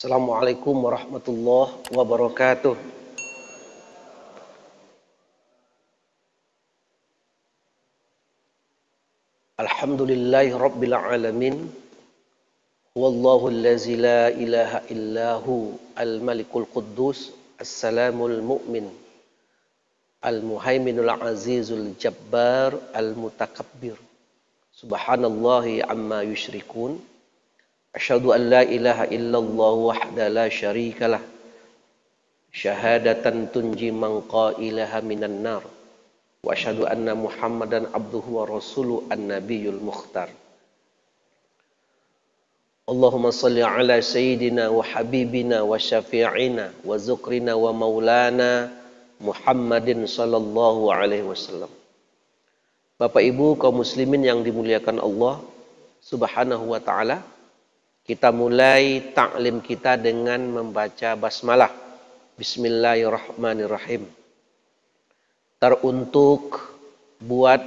Assalamualaikum warahmatullahi wabarakatuh. Alhamdulillahi rabbil alamin. Wallahu allazi la ilaha illahu al-malikul quddus as-salamul mu'min al-muhaiminul azizul jabbar al-mutakabbir. Subhanallahi amma yusyrikun. Asyhadu an la ilaha illallah wahda la syarikalah. Syahadatan tunji man qailaha minan nar. Wa asyhadu anna Muhammadan abduhu wa rasuluhu an-nabiyul mukhtar. Allahumma salli ala sayyidina wa habibina wa syafi'ina wa zukrina wa maulana Muhammadin sallallahu alaihi wasallam. Bapak Ibu kaum muslimin yang dimuliakan Allah Subhanahu wa taala, kita mulai taklim kita dengan membaca basmalah. Bismillahirrahmanirrahim. Teruntuk buat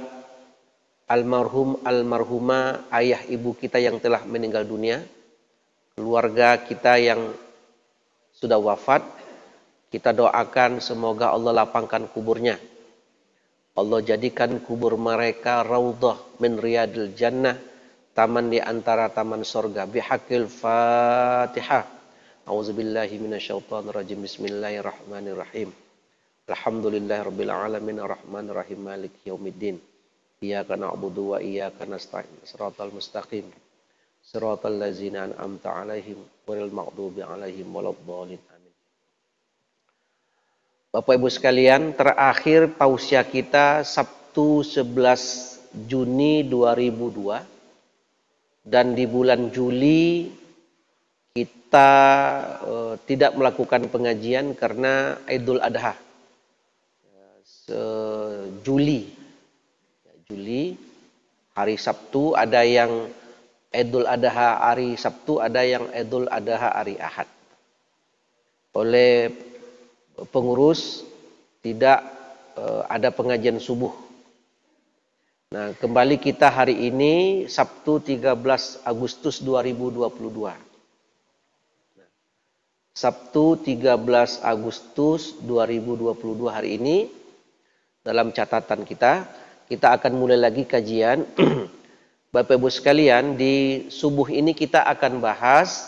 almarhum almarhumah ayah ibu kita yang telah meninggal dunia, keluarga kita yang sudah wafat, kita doakan semoga Allah lapangkan kuburnya. Allah jadikan kubur mereka raudhah min riyadil jannah, taman di antara taman sorga. Bihaqil Fatihah. A'udzubillahi minasyaitonirrajim. Bismillahirrahmanirrahim. Alhamdulillahirabbil alamin arrahmanir rahim maliki yaumiddin. Iyyaka na'budu wa iyyaka nasta'in. Shiratal mustaqim. Shiratal ladzina an'amta 'alaihim ghairil maghdubi 'alaihim waladdallin. Amin. Bapak Ibu sekalian, terakhir tausiah kita Sabtu 11 Juni 2002, dan di bulan Juli kita tidak melakukan pengajian karena Idul Adha. Juli hari Sabtu, ada yang Idul Adha hari Sabtu, ada yang Idul Adha hari Ahad. Oleh pengurus tidak ada pengajian subuh. Nah, kembali kita hari ini Sabtu 13 Agustus 2022. Sabtu 13 Agustus 2022 hari ini, dalam catatan kita akan mulai lagi kajian. Bapak Ibu sekalian, di subuh ini kita akan bahas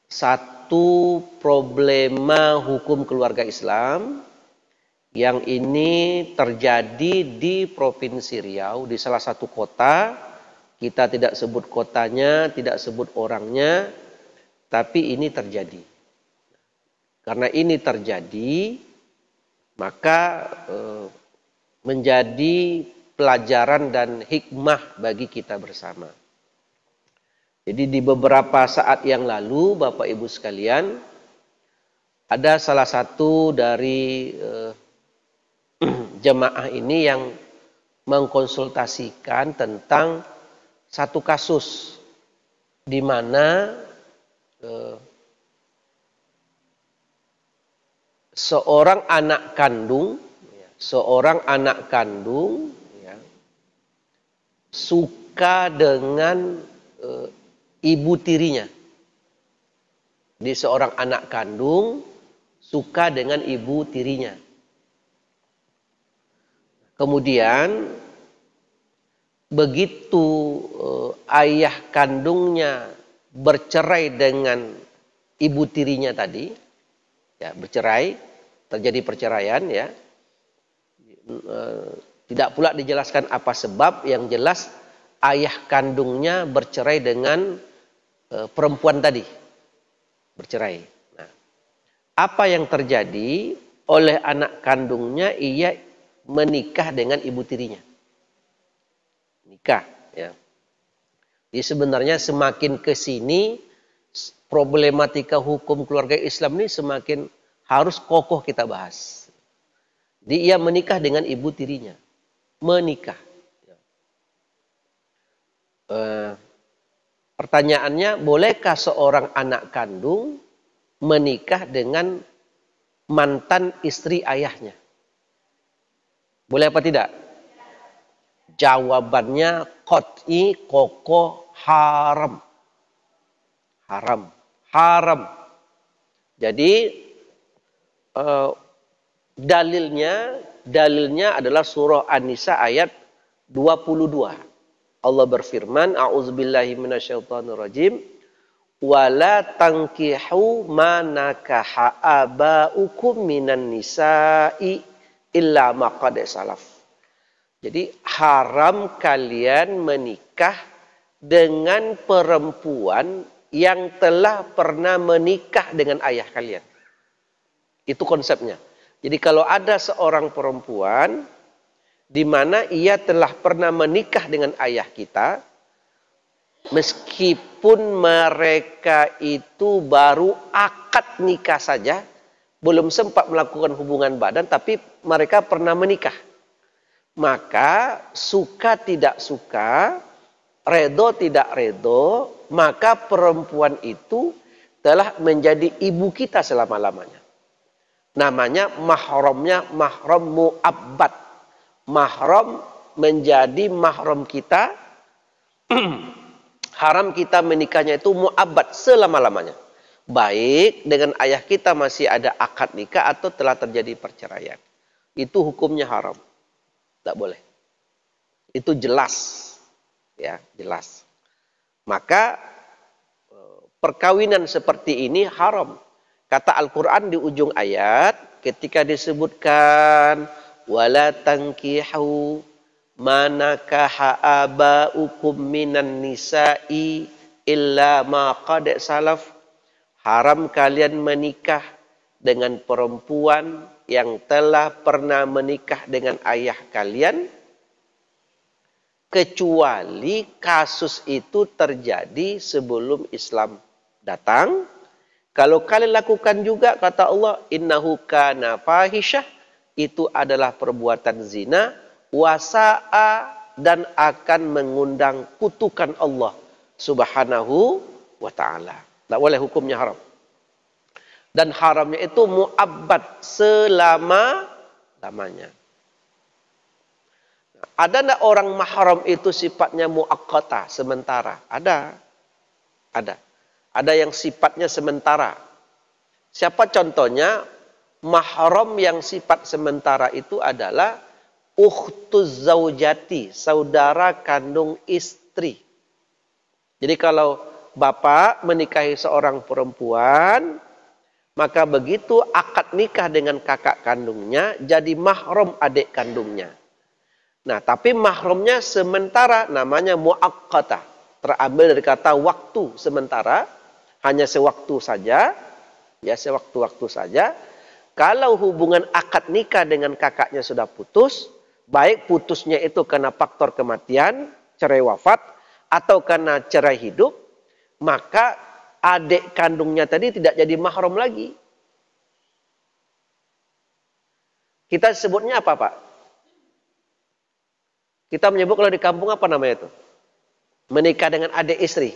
satu problema hukum keluarga Islam yang ini terjadi di Provinsi Riau, di salah satu kota. Kita tidak sebut kotanya, tidak sebut orangnya, tapi ini terjadi. Karena ini terjadi, maka menjadi pelajaran dan hikmah bagi kita bersama. Jadi di beberapa saat yang lalu, Bapak Ibu sekalian, ada salah satu dari jemaah ini yang mengkonsultasikan tentang satu kasus di mana seorang anak kandung ya, suka dengan ibu tirinya. Di seorang anak kandung suka dengan ibu tirinya. Kemudian begitu ayah kandungnya bercerai dengan ibu tirinya tadi, ya, bercerai, terjadi perceraian, ya. Tidak pula dijelaskan apa sebab, yang jelas ayah kandungnya bercerai dengan perempuan tadi, bercerai. Nah, apa yang terjadi? Oleh anak kandungnya, ia menikah dengan ibu tirinya, nikah, ya. Jadi sebenarnya semakin ke sini problematika hukum keluarga Islam ini semakin harus kokoh kita bahas. Dia menikah dengan ibu tirinya. Menikah. Pertanyaannya, bolehkah seorang anak kandung menikah dengan mantan istri ayahnya? Boleh apa tidak? Jawabannya qat'i, kokoh, haram. Haram. Jadi dalilnya adalah surah An-Nisa ayat 22. Allah berfirman, a'udzubillahi minasyaitonirrajim, wala tankihu ma nakaha abaukum minan nisa'i illa ma qad salaf. Jadi haram kalian menikah dengan perempuan yang telah pernah menikah dengan ayah kalian. Itu konsepnya. Jadi kalau ada seorang perempuan di mana ia telah pernah menikah dengan ayah kita, meskipun mereka itu baru akad nikah saja, belum sempat melakukan hubungan badan, tapi mereka pernah menikah. Maka suka tidak suka, redo tidak redo, maka perempuan itu telah menjadi ibu kita selama-lamanya. Namanya mahramnya mahram mu'abbad. Mahram menjadi mahram kita, haram kita menikahnya itu mu'abbad selama-lamanya. Baik dengan ayah kita masih ada akad nikah atau telah terjadi perceraian. Itu hukumnya haram. Tidak boleh. Itu jelas. Ya, jelas. Maka perkawinan seperti ini haram. Kata Al-Quran di ujung ayat ketika disebutkan wala tankihu ma nakaha abaukum minan nisa'i illa ma qad salaf. Haram kalian menikah dengan perempuan yang telah pernah menikah dengan ayah kalian, kecuali kasus itu terjadi sebelum Islam datang. Kalau kalian lakukan juga, kata Allah, innahu kana fahisyah, itu adalah perbuatan zina, wasa'a, dan akan mengundang kutukan Allah subhanahu wa ta'ala. Tidak boleh, hukumnya haram. Dan haramnya itu mu'abbad, selama-lamanya. Ada tidak orang mahram itu sifatnya mu'aqqata, sementara? Ada. Ada. Ada yang sifatnya sementara. Siapa contohnya? Mahram yang sifat sementara itu adalah ukhtuz zaujati, saudara kandung istri. Jadi kalau bapak menikahi seorang perempuan, maka begitu akad nikah dengan kakak kandungnya, jadi mahram adik kandungnya. Nah, tapi mahramnya sementara, namanya muaqqatah. Terambil dari kata waktu sementara, hanya sewaktu saja, ya sewaktu-waktu saja. Kalau hubungan akad nikah dengan kakaknya sudah putus, baik putusnya itu karena faktor kematian, cerai wafat, atau karena cerai hidup, maka adik kandungnya tadi tidak jadi mahram lagi. Kita sebutnya apa, Pak? Kita menyebut kalau di kampung apa namanya itu? Menikah dengan adik istri.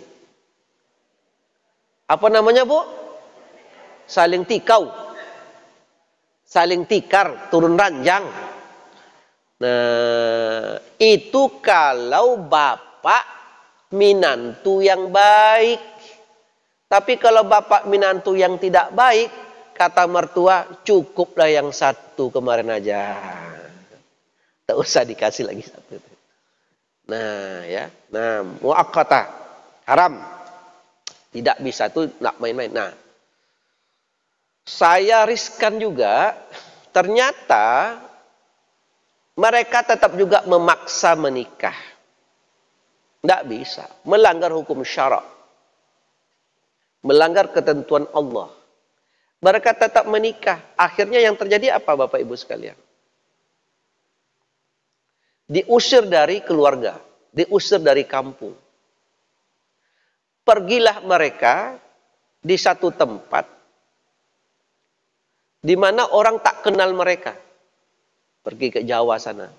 Apa namanya, Bu? Saling tikau. Saling tikar, turun ranjang. Nah, itu kalau bapak minantu yang baik. Tapi kalau bapak minantu yang tidak baik, kata mertua, cukuplah yang satu kemarin aja. Tak usah dikasih lagi satu. Nah, ya. Nah, muaqqatah. Haram. Tidak bisa tuh nak main-main. Nah, saya riskan juga, ternyata mereka tetap juga memaksa menikah. Tidak bisa. Melanggar hukum syarak. Melanggar ketentuan Allah. Mereka tetap menikah. Akhirnya yang terjadi apa, Bapak Ibu sekalian? Diusir dari keluarga. Diusir dari kampung. Pergilah mereka di satu tempat di mana orang tak kenal mereka. Pergi ke Jawa sana.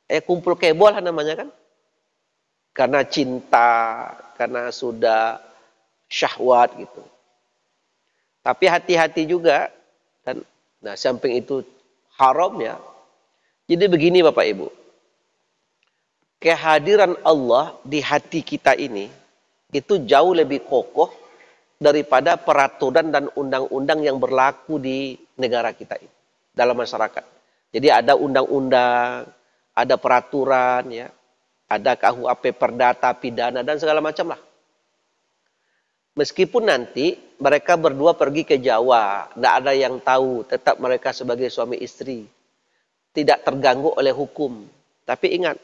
Kumpul kebol namanya kan. Karena cinta, karena sudah syahwat gitu. Tapi hati-hati juga. Dan, nah, samping itu haram ya. Jadi begini Bapak Ibu. Kehadiran Allah di hati kita ini, itu jauh lebih kokoh daripada peraturan dan undang-undang yang berlaku di negara kita ini, dalam masyarakat. Jadi ada undang-undang, ada peraturan, ya, ada KUHP, perdata, pidana, dan segala macam lah. Meskipun nanti mereka berdua pergi ke Jawa, tidak ada yang tahu, tetap mereka sebagai suami istri, tidak terganggu oleh hukum. Tapi ingat,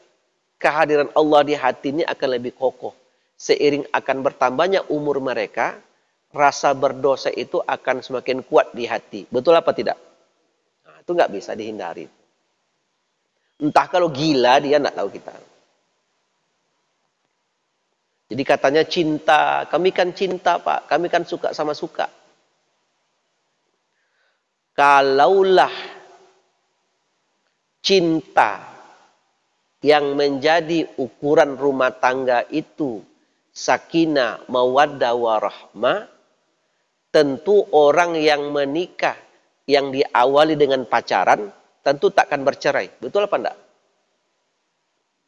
kehadiran Allah di hati ini akan lebih kokoh. Seiring akan bertambahnya umur mereka, rasa berdosa itu akan semakin kuat di hati. Betul apa tidak? Nah, itu nggak bisa dihindari. Entah kalau gila dia nggak tahu kita. Jadi katanya cinta, kami kan cinta Pak, kami kan suka sama suka. Kalaulah cinta yang menjadi ukuran rumah tangga itu sakinah, mawaddah, warahmah, tentu orang yang menikah, yang diawali dengan pacaran, tentu takkan bercerai. Betul apa enggak?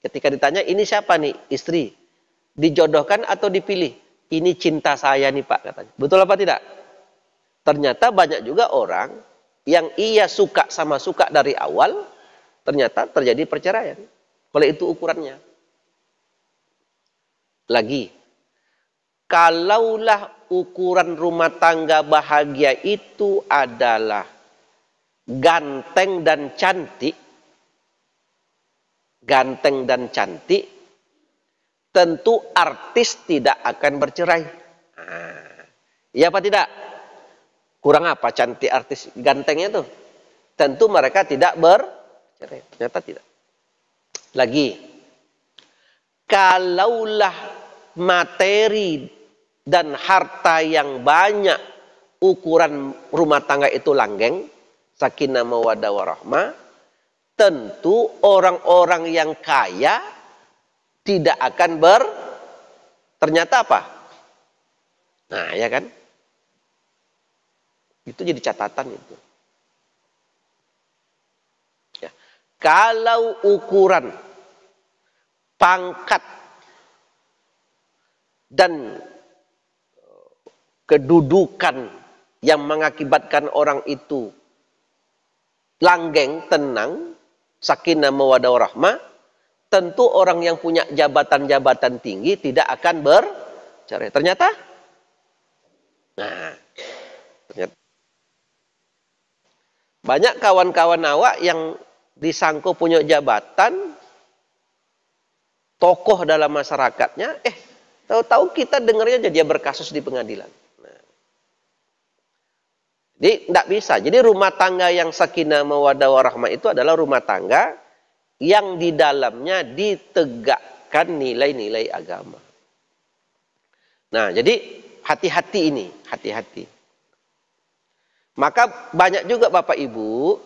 Ketika ditanya, ini siapa nih? Istri. Dijodohkan atau dipilih? Ini cinta saya nih Pak, katanya. Betul apa tidak? Ternyata banyak juga orang yang ia suka sama suka dari awal, ternyata terjadi perceraian. Kalau itu ukurannya. Lagi, kalaulah ukuran rumah tangga bahagia itu adalah ganteng dan cantik, tentu artis tidak akan bercerai. Iya apa tidak? Kurang apa cantik artis gantengnya tuh? Tentu mereka tidak bercerai. Ternyata tidak. Lagi, kalaulah materi dan harta yang banyak ukuran rumah tangga itu langgeng, sakinah, mawaddah, warahmah, tentu orang-orang yang kaya tidak akan ternyata apa? Nah, ya kan? Itu jadi catatan itu. Ya. Kalau ukuran pangkat dan kedudukan yang mengakibatkan orang itu langgeng, tenang, sakinah, mawaddah, warahmah, tentu orang yang punya jabatan-jabatan tinggi tidak akan bercerai. Ternyata, nah, ternyata banyak kawan-kawan awak yang disangka punya jabatan, tokoh dalam masyarakatnya, tahu-tahu kita dengarnya dia berkasus di pengadilan. Nah, jadi tidak bisa. Jadi rumah tangga yang sakinah, mawaddah, warahmah itu adalah rumah tangga yang di dalamnya ditegakkan nilai-nilai agama. Nah, jadi hati-hati ini, hati-hati. Maka banyak juga Bapak Ibu,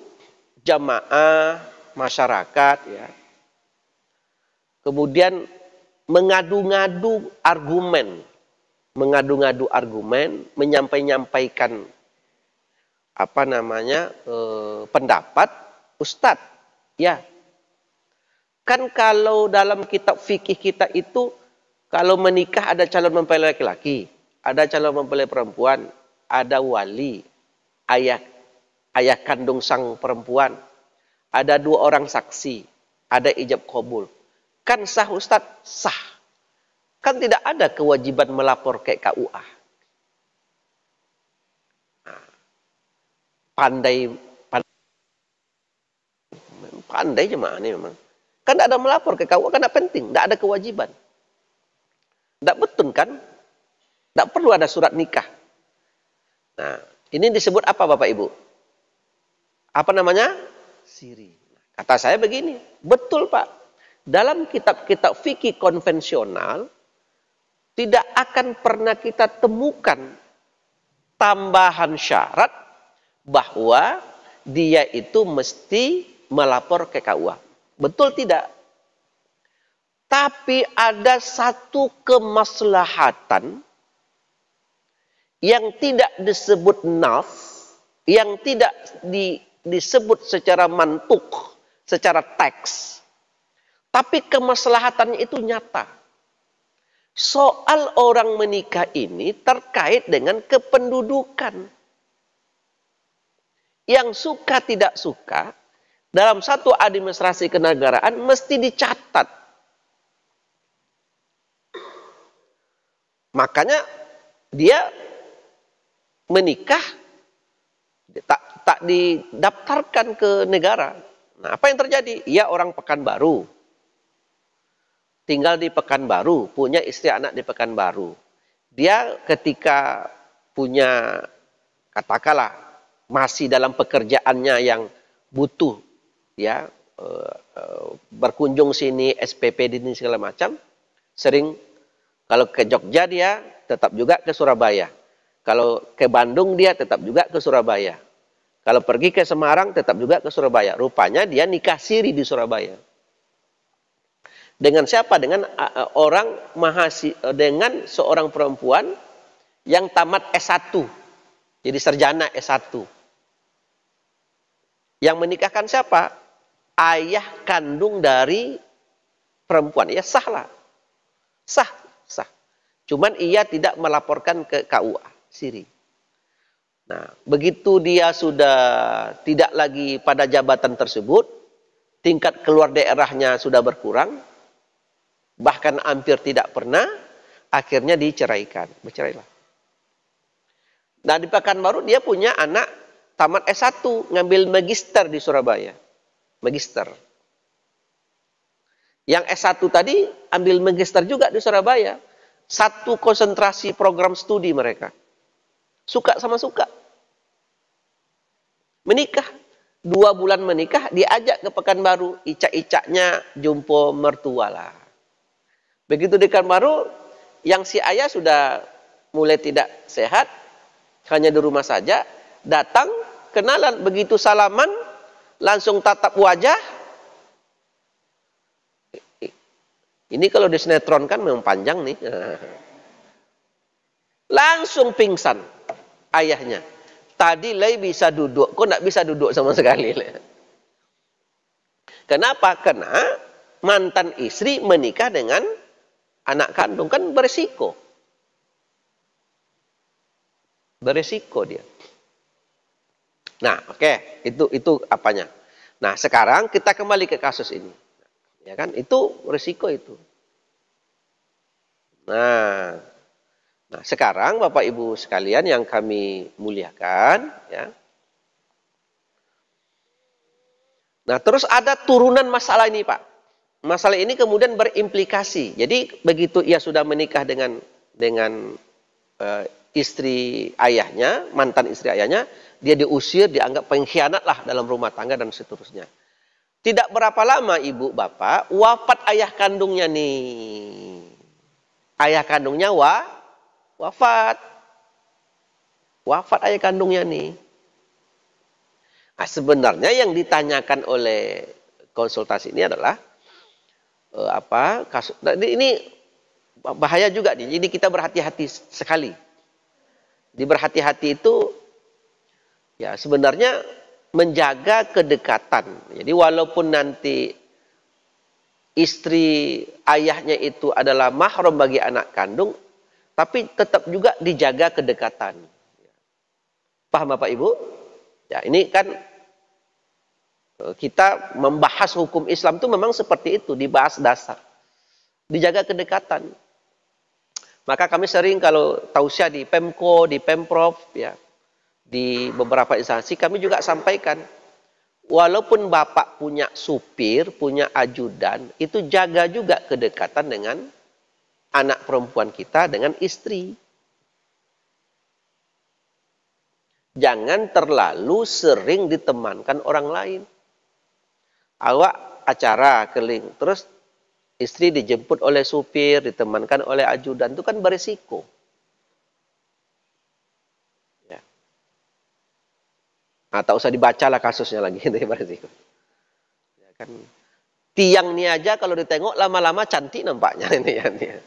jamaah, masyarakat, ya, kemudian mengadu-ngadu argumen, menyampaikan pendapat, Ustadz, ya. Kan kalau dalam kitab fikih kita itu, kalau menikah ada calon mempelai laki-laki, ada calon mempelai perempuan, ada wali, ayah kandung sang perempuan, ada 2 orang saksi, ada ijab kabul. Kan sah Ustadz? Sah. Kan tidak ada kewajiban melapor ke KUA. Nah, pandai jemaah ini memang. Kan tidak ada melapor ke KUA, kan tidak penting, tidak ada kewajiban. Tidak betul kan? Tidak perlu ada surat nikah. Nah, ini disebut apa Bapak Ibu? Apa namanya? Siri. Kata saya begini, betul Pak. Dalam kitab-kitab fikih konvensional, tidak akan pernah kita temukan tambahan syarat bahwa dia itu mesti melapor ke KUA. Betul tidak? Tapi ada satu kemaslahatan yang tidak disebut nas, yang tidak disebut secara mantuk, secara teks. Tapi kemaslahatannya itu nyata. Soal orang menikah ini terkait dengan kependudukan. Yang suka tidak suka, dalam satu administrasi kenegaraan mesti dicatat. Makanya dia menikah tak didaftarkan ke negara. Nah, apa yang terjadi? Ia orang Pekanbaru. Tinggal di Pekanbaru, punya istri anak di Pekanbaru. Dia ketika punya, katakanlah, masih dalam pekerjaannya yang butuh, ya, berkunjung sini, SPP ini segala macam, sering kalau ke Jogja dia tetap juga ke Surabaya. Kalau ke Bandung dia tetap juga ke Surabaya. Kalau pergi ke Semarang tetap juga ke Surabaya. Rupanya dia nikah siri di Surabaya. Dengan siapa? Dengan dengan seorang perempuan yang tamat S1. Jadi sarjana S1. Yang menikahkan siapa? Ayah kandung dari perempuan. Ya sah lah. Sah. Cuman ia tidak melaporkan ke KUA siri. Nah, begitu dia sudah tidak lagi pada jabatan tersebut, tingkat keluar daerahnya sudah berkurang, bahkan hampir tidak pernah, akhirnya diceraikan. Bercerailah. Nah, di Pekanbaru dia punya anak tamat S1, ngambil magister di Surabaya. Magister. Yang S1 tadi ambil magister juga di Surabaya. Satu konsentrasi program studi mereka. Suka sama suka. Menikah. 2 bulan menikah, diajak ke Pekanbaru. Icak-icaknya jumpa mertua lah. Begitu di Pekanbaru, yang si ayah sudah mulai tidak sehat, hanya di rumah saja, datang, kenalan, begitu salaman, langsung tatap wajah. Ini kalau di sinetron kan memang panjang nih. Langsung pingsan ayahnya. Tadi Lei bisa duduk, kok nggak bisa duduk sama sekali. Kenapa? Karena mantan istri menikah dengan anak kandung, kan beresiko. Beresiko dia. Nah, oke, itu apanya. Nah, sekarang kita kembali ke kasus ini. Ya kan, itu risiko itu. Nah, sekarang Bapak Ibu sekalian yang kami muliakan, ya. Nah, terus ada turunan masalah ini, Pak. Masalah ini kemudian berimplikasi. Jadi begitu ia sudah menikah dengan istri ayahnya, mantan istri ayahnya, dia diusir, dianggap pengkhianat lah dalam rumah tangga dan seterusnya. Tidak berapa lama ibu bapak wafat ayah kandungnya nih. Ayah kandungnya wafat. Wafat ayah kandungnya nih. Nah, sebenarnya yang ditanyakan oleh konsultasi ini adalah kasus ini bahaya juga nih. Jadi kita berhati-hati sekali. Di berhati-hati itu ya sebenarnya menjaga kedekatan. Jadi walaupun nanti istri ayahnya itu adalah mahram bagi anak kandung, tapi tetap juga dijaga kedekatan. Paham Bapak Ibu? Ya, ini kan kita membahas hukum Islam itu memang seperti itu, dibahas dasar. Dijaga kedekatan. Maka kami sering kalau tausiah di Pemko, di Pemprov, ya, di beberapa instansi kami juga sampaikan, walaupun bapak punya supir, punya ajudan, itu jaga juga kedekatan dengan anak perempuan kita, dengan istri. Jangan terlalu sering ditemankan orang lain. Awak acara keling, terus istri dijemput oleh supir, ditemankan oleh ajudan, itu kan berisiko. Nah, tak usah dibacalah kasusnya lagi itu berisiko. Ya kan, tiang ini aja kalau ditengok lama-lama cantik nampaknya ini ya.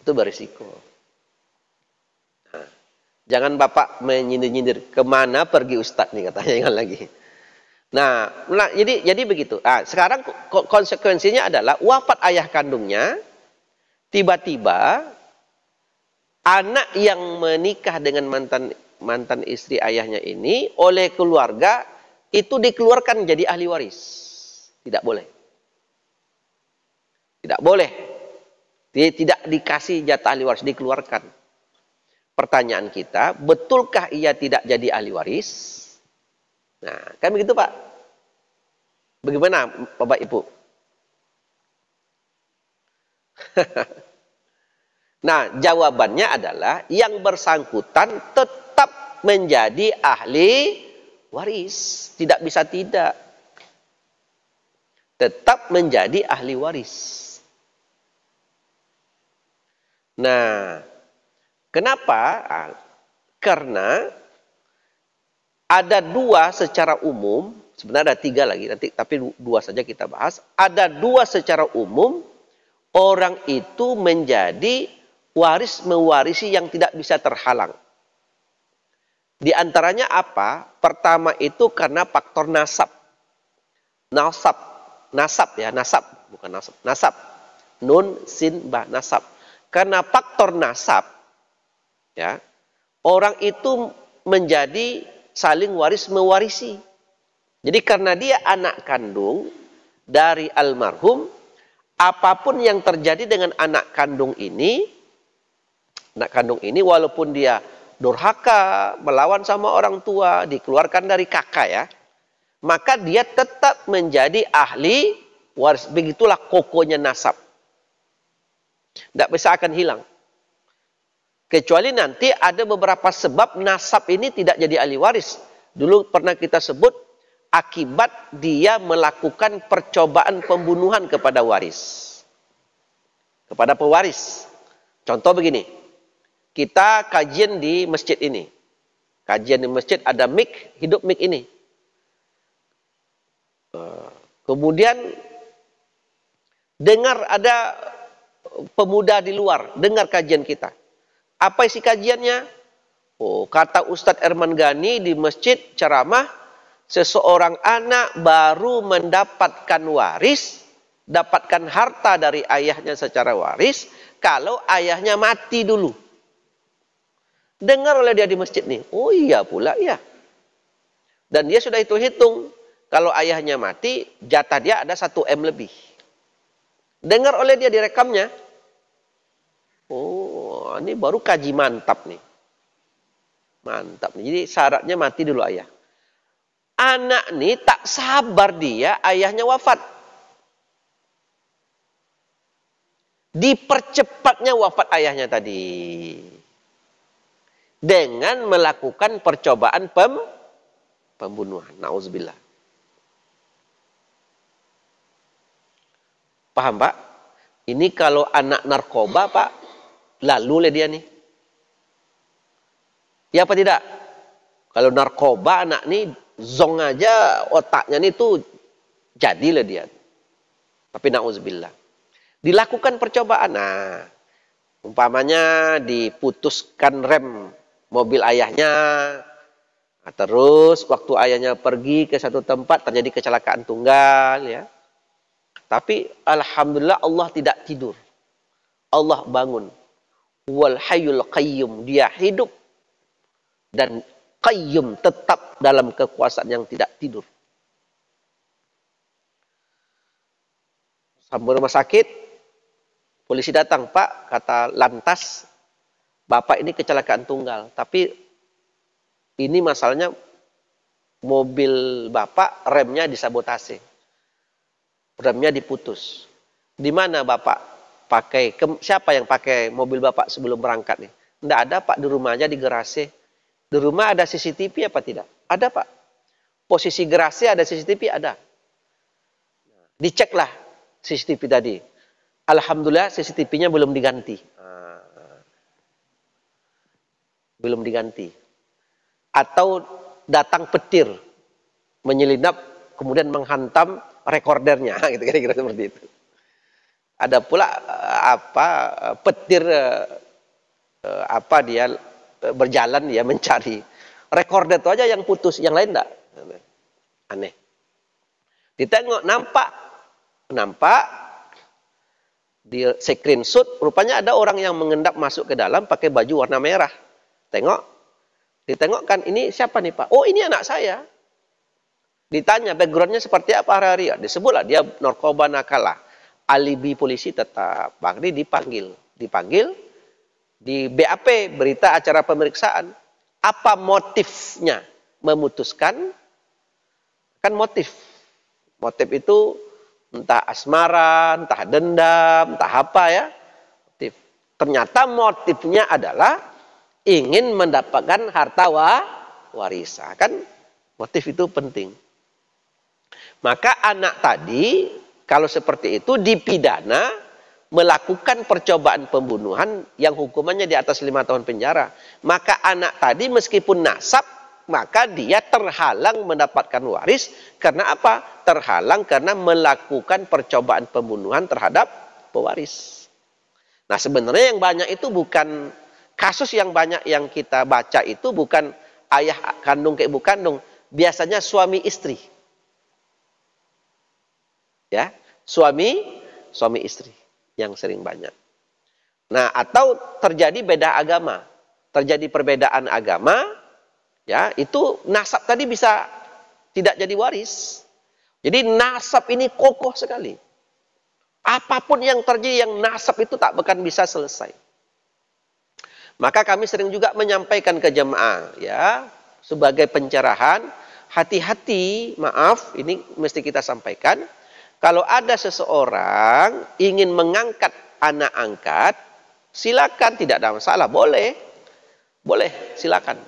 Itu berisiko. Nah, jangan bapak menyindir-nyindir kemana pergi ustadz nih katanya, jangan lagi. Nah, jadi begitu. Nah, sekarang konsekuensinya adalah wafat ayah kandungnya, Tiba-tiba anak yang menikah dengan mantan istri ayahnya ini oleh keluarga itu dikeluarkan jadi ahli waris. Tidak boleh. Tidak boleh. Dia tidak dikasih jatah ahli waris, dikeluarkan. Pertanyaan kita, betulkah ia tidak jadi ahli waris? Nah, kan begitu Pak. Bagaimana Bapak Ibu? Nah, jawabannya adalah yang bersangkutan tetap menjadi ahli waris. Tidak bisa tidak. Tetap menjadi ahli waris. Nah, kenapa? Karena ada dua secara umum, sebenarnya ada tiga lagi, nanti tapi dua saja kita bahas. Ada dua secara umum, orang itu menjadi waris mewarisi yang tidak bisa terhalang. Di antaranya apa? Pertama itu karena faktor nasab. Nasab ya, nasab, bukan nasab. Nasab. Nun, sin, ba, nasab. Karena faktor nasab, ya, orang itu menjadi saling waris mewarisi. Jadi karena dia anak kandung dari almarhum, apapun yang terjadi dengan anak kandung ini walaupun dia durhaka, melawan sama orang tua, dikeluarkan dari kakak ya, maka dia tetap menjadi ahli waris. Begitulah kokohnya nasab. Tidak bisa akan hilang. Kecuali nanti ada beberapa sebab nasab ini tidak jadi ahli waris. Dulu pernah kita sebut akibat dia melakukan percobaan pembunuhan kepada waris. Kepada pewaris. Contoh begini. Kita kajian di masjid ini. Kajian di masjid ada mic, hidup mic ini. Kemudian dengar ada pemuda di luar, dengar kajian kita. Apa isi kajiannya? Oh, kata Ustadz Erman Ghani di masjid ceramah, seseorang anak baru mendapatkan waris, dapatkan harta dari ayahnya secara waris, kalau ayahnya mati dulu. Dengar oleh dia di masjid nih. Oh iya pula ya. Dan dia sudah hitung-hitung. Kalau ayahnya mati, jatah dia ada 1 M lebih. Dengar oleh dia direkamnya. Oh, ini baru kaji mantap nih. Mantap nih. Jadi syaratnya mati dulu ayah. Anak nih tak sabar dia ayahnya wafat. Dipercepatnya wafat ayahnya tadi. Dengan melakukan percobaan pembunuhan. Nauzubillah. Paham Pak? Ini kalau anak narkoba Pak, lalu lah dia nih. Ya apa tidak? Kalau narkoba anak nih, zong aja otaknya nih tuh jadilah dia. Tapi nauzubillah. Dilakukan percobaan. Nah, umpamanya diputuskan rem mobil ayahnya. Nah, terus waktu ayahnya pergi ke satu tempat terjadi kecelakaan tunggal ya. Tapi alhamdulillah Allah tidak tidur. Allah bangun. Wal hayyul qayyum, dia hidup dan qayyum, tetap dalam kekuasaan yang tidak tidur. Sampai rumah sakit, polisi datang, Pak, kata lantas, Bapak ini kecelakaan tunggal, tapi ini masalahnya mobil Bapak remnya disabotase. Remnya diputus. Di mana Bapak pakai, siapa yang pakai mobil Bapak sebelum berangkat nih? Tidak ada Pak, di rumah aja di garasi. Di rumah ada CCTV apa tidak? Ada Pak. Posisi garasi ada CCTV, ada. Diceklah CCTV tadi. Alhamdulillah CCTV-nya belum diganti. Belum diganti. Atau datang petir menyelinap kemudian menghantam rekordernya, gitu kira-kira seperti itu. Ada pula petir dia berjalan ya mencari rekorder itu aja yang putus, yang lain enggak. Aneh. Ditengok nampak Di screenshot, rupanya ada orang yang mengendap masuk ke dalam pakai baju warna merah. Tengok, ditengokkan, ini siapa nih Pak? Oh ini anak saya. Ditanya backgroundnya seperti apa hari-hari. Disebutlah dia narkoba nakalah. Alibi polisi tetap. Bakri dipanggil. Di BAP, berita acara pemeriksaan. Apa motifnya memutuskan? Kan motif. Motif itu entah asmara, entah dendam, entah apa ya. Motif. Ternyata motifnya adalah ingin mendapatkan harta warisan. Kan motif itu penting. Maka anak tadi kalau seperti itu dipidana melakukan percobaan pembunuhan yang hukumannya di atas 5 tahun penjara. Maka anak tadi meskipun nasab, maka dia terhalang mendapatkan waris. Karena apa? Terhalang karena melakukan percobaan pembunuhan terhadap pewaris. Nah sebenarnya yang banyak itu bukan, kasus yang banyak yang kita baca itu bukan ayah kandung ke ibu kandung. Biasanya suami istri. Ya, suami istri yang sering banyak. Nah, atau terjadi beda agama. Terjadi perbedaan agama, ya, itu nasab tadi bisa tidak jadi waris. Jadi nasab ini kokoh sekali. Apapun yang terjadi yang nasab itu tak akan bisa selesai. Maka kami sering juga menyampaikan ke jemaah, ya, sebagai pencerahan, hati-hati, maaf, ini mesti kita sampaikan. Kalau ada seseorang ingin mengangkat anak angkat, silakan, tidak ada masalah, boleh, silakan.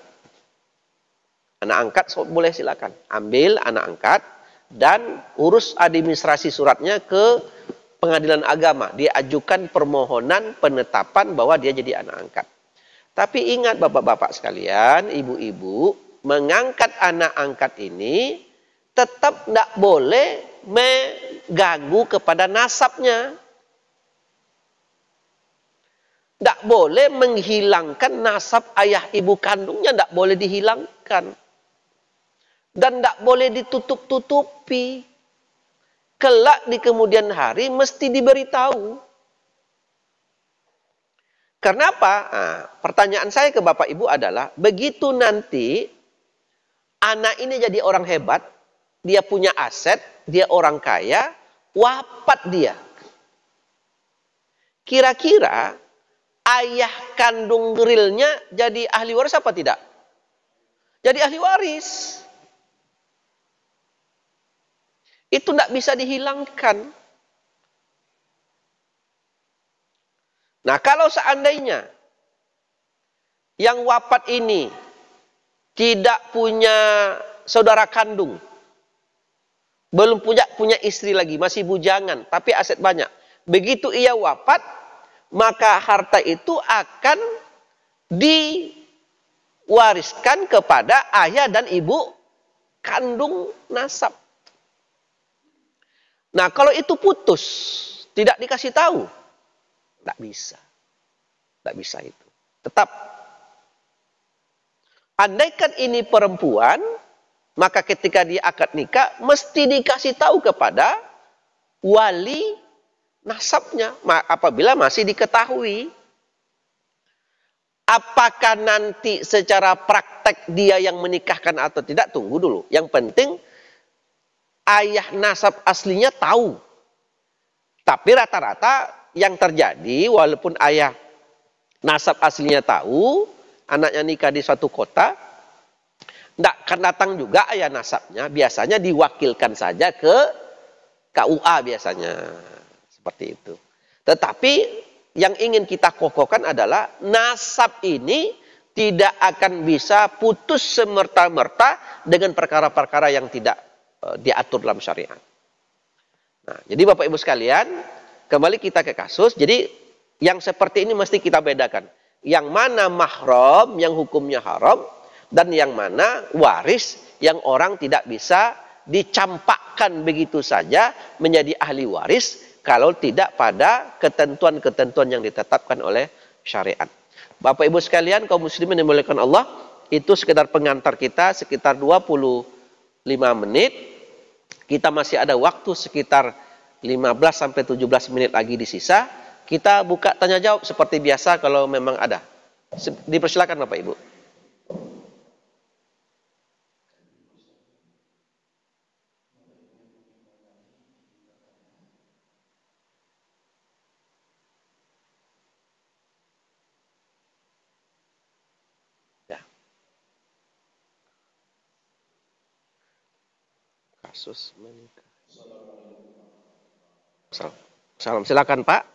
Anak angkat boleh silakan, ambil anak angkat dan urus administrasi suratnya ke pengadilan agama, diajukan permohonan penetapan bahwa dia jadi anak angkat. Tapi ingat bapak-bapak sekalian, ibu-ibu, mengangkat anak angkat ini tetap tidak boleh mengganggu kepada nasabnya. Tidak boleh menghilangkan nasab ayah ibu kandungnya, tidak boleh dihilangkan. Dan tidak boleh ditutup-tutupi. Kelak di kemudian hari mesti diberitahu. Kenapa? Nah, pertanyaan saya ke Bapak Ibu adalah, begitu nanti anak ini jadi orang hebat, dia punya aset, dia orang kaya, wafat dia. Kira-kira ayah kandung realnya jadi ahli waris apa tidak? Jadi ahli waris. Itu tidak bisa dihilangkan. Nah, kalau seandainya yang wafat ini tidak punya saudara kandung, belum punya istri lagi, masih bujangan, tapi aset banyak. Begitu ia wafat, maka harta itu akan diwariskan kepada ayah dan ibu kandung nasab. Nah, kalau itu putus, tidak dikasih tahu, tidak bisa. Tidak bisa itu. Tetap. Andaikan ini perempuan, maka ketika dia akad nikah, mesti dikasih tahu kepada wali nasabnya. Apabila masih diketahui. Apakah nanti secara praktek dia yang menikahkan atau tidak, tunggu dulu. Yang penting, ayah nasab aslinya tahu. Tapi rata-rata yang terjadi, walaupun ayah nasab aslinya tahu, anaknya nikah di suatu kota, tidak akan datang juga ayah nasabnya. Biasanya diwakilkan saja ke KUA biasanya. Seperti itu. Tetapi yang ingin kita kokohkan adalah nasab ini tidak akan bisa putus semerta-merta dengan perkara-perkara yang tidak diatur dalam syariat. Nah, jadi Bapak Ibu sekalian, kembali kita ke kasus. Jadi yang seperti ini mesti kita bedakan. Yang mana mahram, yang hukumnya haram, dan yang mana waris, yang orang tidak bisa dicampakkan begitu saja menjadi ahli waris, kalau tidak pada ketentuan-ketentuan yang ditetapkan oleh syariat. Bapak Ibu sekalian, kaum muslimin yang dimuliakan Allah, itu sekitar pengantar kita, sekitar 25 menit. Kita masih ada waktu sekitar 15 sampai 17 menit lagi di sisa. kita buka tanya jawab seperti biasa kalau memang ada. Dipersilakan Bapak Ibu. Ya. Kasus menikah. Salam, silakan Pak.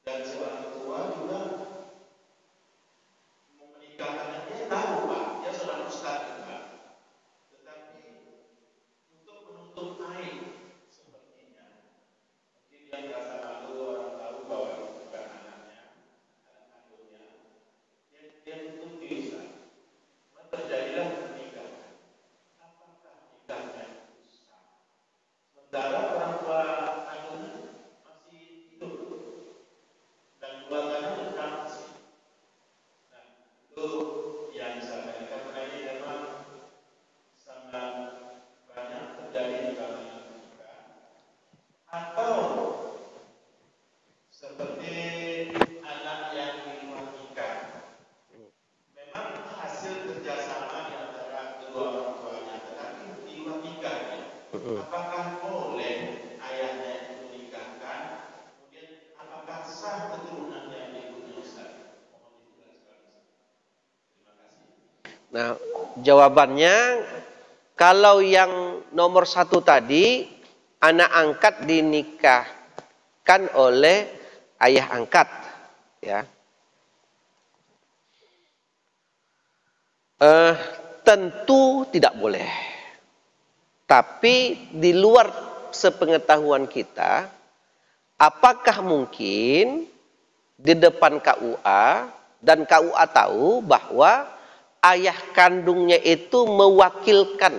Dan si orang tua juga mau menikahkannya, dia tahu Pak, dia seorang ustaz juga, tetapi untuk menutup aib sepertinya mungkin dia merasa malu orang tahu bahwa itu bukan anaknya, anak kandungnya, dia tutupi Ustaz. Terjadilah pernikahan. Apakah nikahnya itu sah? Sementara orang tua kandungnya masih hidup dan keluarganya lengkap masih. Nah, itu yang saya tanyakan, karena ini memang sangat banyak terjadi di kalangan kita. Atau seperti anak yang di luar nikah, memang hasil kerjasama di antara kedua orang tuanya, tetapi di luar nikahnya, apakah boleh ayahnya itu menikahkan? Kemudian apakah sah keturunannya berikutnya Ustaz? Mohon dijelaskan Ustaz. Terima kasih. Nah, jawabannya kalau yang nomor 1 tadi, anak angkat dinikahkan oleh ayah angkat, ya. Tentu tidak boleh. Tapi di luar sepengetahuan kita, apakah mungkin di depan KUA dan KUA tahu bahwa ayah kandungnya itu mewakilkan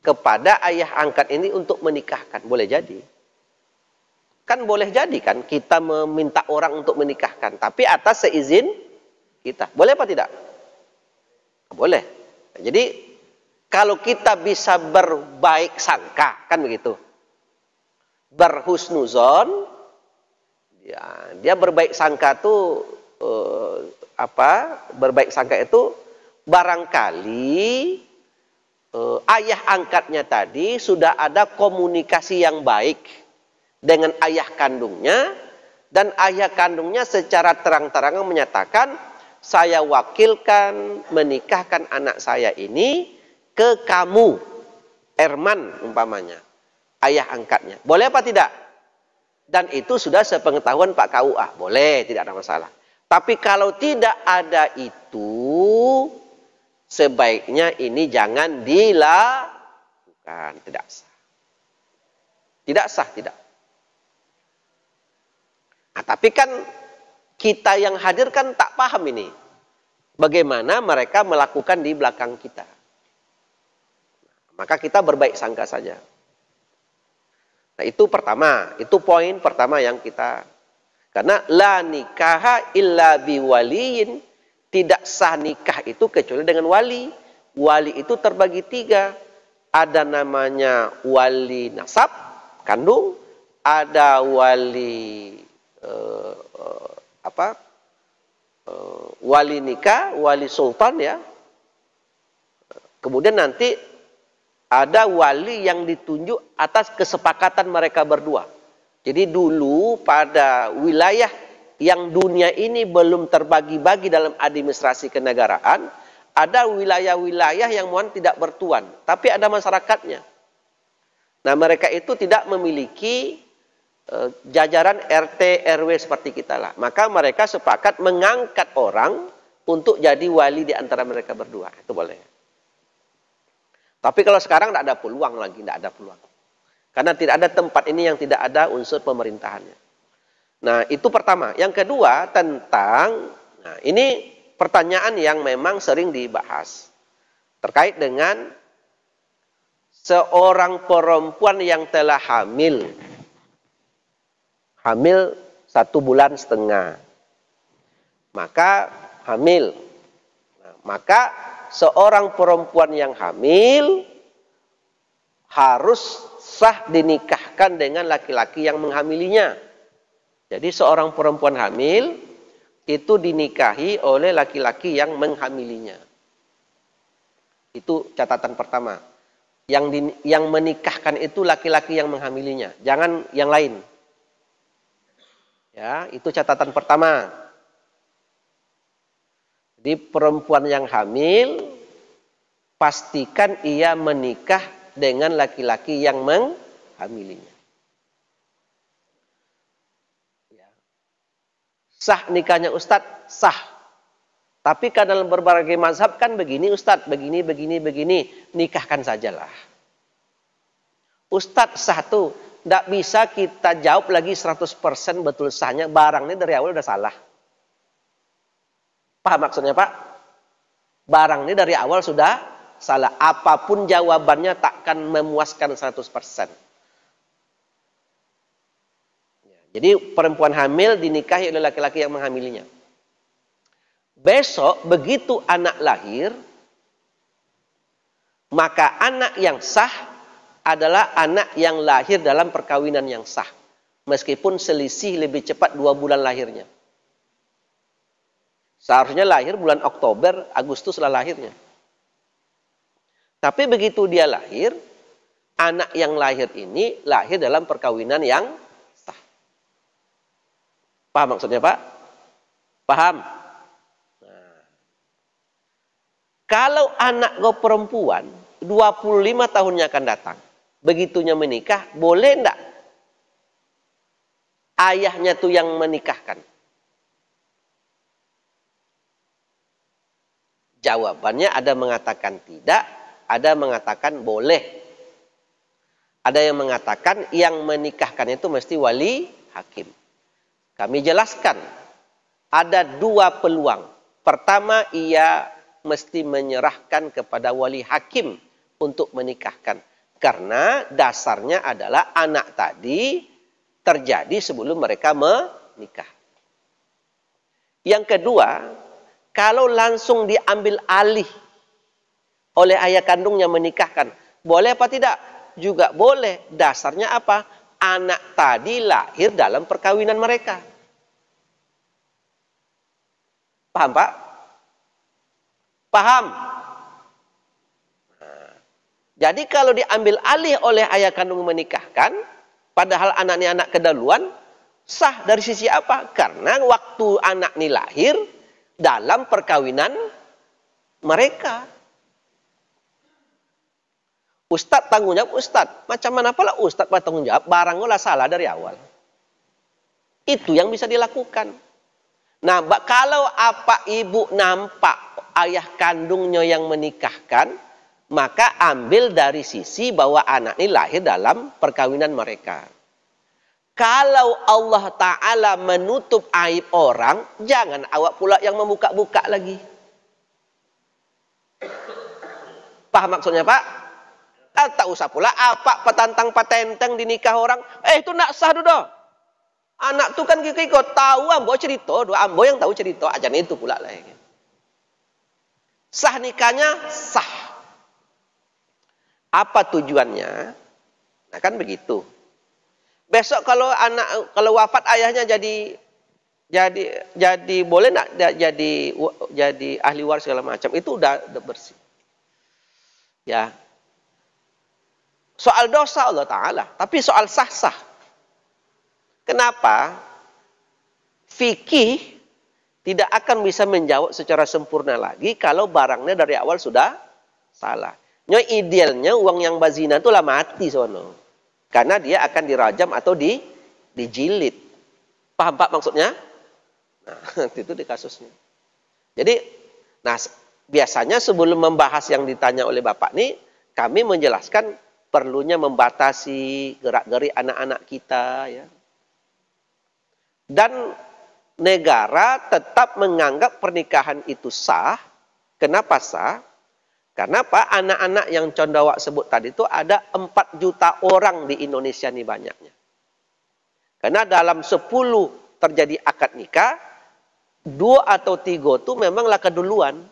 kepada ayah angkat ini untuk menikahkan? Boleh jadi. Kan boleh jadi kan kita meminta orang untuk menikahkan, tapi atas seizin kita. Boleh apa tidak? Boleh. Jadi kalau kita bisa berbaik sangka, kan begitu. Berhusnuzon, ya, dia berbaik sangka itu berbaik sangka itu barangkali ayah angkatnya tadi sudah ada komunikasi yang baik dengan ayah kandungnya, dan ayah kandungnya secara terang-terangan menyatakan, saya wakilkan menikahkan anak saya ini ke kamu, Erman umpamanya, ayah angkatnya. Boleh apa tidak? Dan itu sudah sepengetahuan Pak KUA. Boleh, tidak ada masalah. Tapi kalau tidak ada itu, sebaiknya ini jangan dilakukan. Tidak sah. Tidak sah, tidak. Nah, tapi kan kita yang hadir kan tak paham ini. Bagaimana mereka melakukan di belakang kita. Maka kita berbaik sangka saja. Nah, itu pertama. Itu poin pertama yang kita. Karena la nikaha illa biwaliyin. Tidak sah nikah itu kecuali dengan wali. Wali itu terbagi 3. Ada namanya wali nasab, kandung. Ada wali wali nikah, wali sultan, ya. Kemudian nanti ada wali yang ditunjuk atas kesepakatan mereka berdua. Jadi dulu pada wilayah yang dunia ini belum terbagi-bagi dalam administrasi kenegaraan, ada wilayah-wilayah yang mohon tidak bertuan, tapi ada masyarakatnya. Nah, mereka itu tidak memiliki jajaran RT RW seperti kita lah. Maka mereka sepakat mengangkat orang untuk jadi wali di antara mereka berdua. Itu boleh. Tapi kalau sekarang tidak ada peluang lagi, tidak ada peluang. Karena tidak ada tempat ini yang tidak ada unsur pemerintahannya. Nah, itu pertama. Yang kedua tentang, nah ini pertanyaan yang memang sering dibahas. Terkait dengan seorang perempuan yang telah hamil. Hamil 1,5 bulan. Maka hamil. Nah, maka seorang perempuan yang hamil harus sah dinikahkan dengan laki-laki yang menghamilinya. Jadi seorang perempuan hamil itu dinikahi oleh laki-laki yang menghamilinya. Itu catatan pertama. Yang menikahkan itu laki-laki yang menghamilinya, jangan yang lain. Ya, itu catatan pertama. Jadi perempuan yang hamil pastikan ia menikah dengan laki-laki yang menghamilinya. Sah nikahnya Ustadz? Sah. Tapi kan dalam berbagai mazhab kan begini Ustadz, begini, nikahkan sajalah. Ustadz sah tuh, tidak bisa kita jawab lagi 100% betul sahnya, barangnya dari awal udah salah. Paham maksudnya Pak? Barangnya dari awal sudah salah. Apapun jawabannya takkan memuaskan 100%. Jadi perempuan hamil dinikahi oleh laki-laki yang menghamilinya. Besok begitu anak lahir, maka anak yang sah adalah anak yang lahir dalam perkawinan yang sah. Meskipun selisih lebih cepat 2 bulan lahirnya. Seharusnya lahir bulan Oktober, Agustus lah lahirnya. Tapi begitu dia lahir, anak yang lahir ini lahir dalam perkawinan yang sah. Paham maksudnya Pak? Paham? Nah. Kalau anak gue perempuan, 25 tahunnya akan datang. Begitunya menikah, boleh enggak ayahnya tuh yang menikahkan? Jawabannya ada mengatakan tidak, ada mengatakan boleh. Ada yang mengatakan yang menikahkan itu mesti wali hakim. Kami jelaskan, ada 2 peluang. Pertama, ia mesti menyerahkan kepada wali hakim untuk menikahkan. Karena dasarnya adalah anak tadi terjadi sebelum mereka menikah. Yang kedua, kalau langsung diambil alih oleh ayah kandungnya menikahkan, boleh apa tidak? Juga boleh. Dasarnya apa? Anak tadi lahir dalam perkawinan mereka. Paham Pak? Paham? Nah, jadi kalau diambil alih oleh ayah kandung menikahkan, padahal anak ini anak kedahuluan, sah dari sisi apa? Karena waktu anak ini lahir dalam perkawinan mereka. Ustadz tanggung jawab Ustadz. Macam mana pula Ustadz bertanggung jawab? Barangnya lah salah dari awal. Itu yang bisa dilakukan. Nah, kalau apa ibu nampak ayah kandungnya yang menikahkan, maka ambil dari sisi bahwa anak ini lahir dalam perkawinan mereka. Kalau Allah Ta'ala menutup aib orang, jangan awak pula yang membuka-buka lagi. Paham maksudnya Pak? Tak usah pula apa petantang patenteng di nikah orang. Itu nak sah dulu. Anak tuh kan kiko tahu ambo cerita, ambo yang tahu cerita, ajan itu pula lah. Sah nikahnya sah. Apa tujuannya? Nah kan begitu. Besok kalau wafat ayahnya jadi boleh enggak jadi ahli waris segala macam, itu udah bersih. Ya. Soal dosa Allah Ta'ala, tapi soal sah-sah. Kenapa? Fikih tidak akan bisa menjawab secara sempurna lagi kalau barangnya dari awal sudah salah. Idealnya uang yang bazina itu lah mati sono. Karena dia akan dirajam atau dijilid. Paham Pak maksudnya? Nah, itu di kasusnya. Jadi, biasanya sebelum membahas yang ditanya oleh Bapak nih, kami menjelaskan perlunya membatasi gerak-gerik anak-anak kita, ya. Dan negara tetap menganggap pernikahan itu sah. Kenapa sah? Karena apa? Anak-anak yang Condawak sebut tadi itu ada 4 juta orang di Indonesia ini banyaknya. Karena dalam 10 terjadi akad nikah, 2 atau 3 itu memanglah keduluan.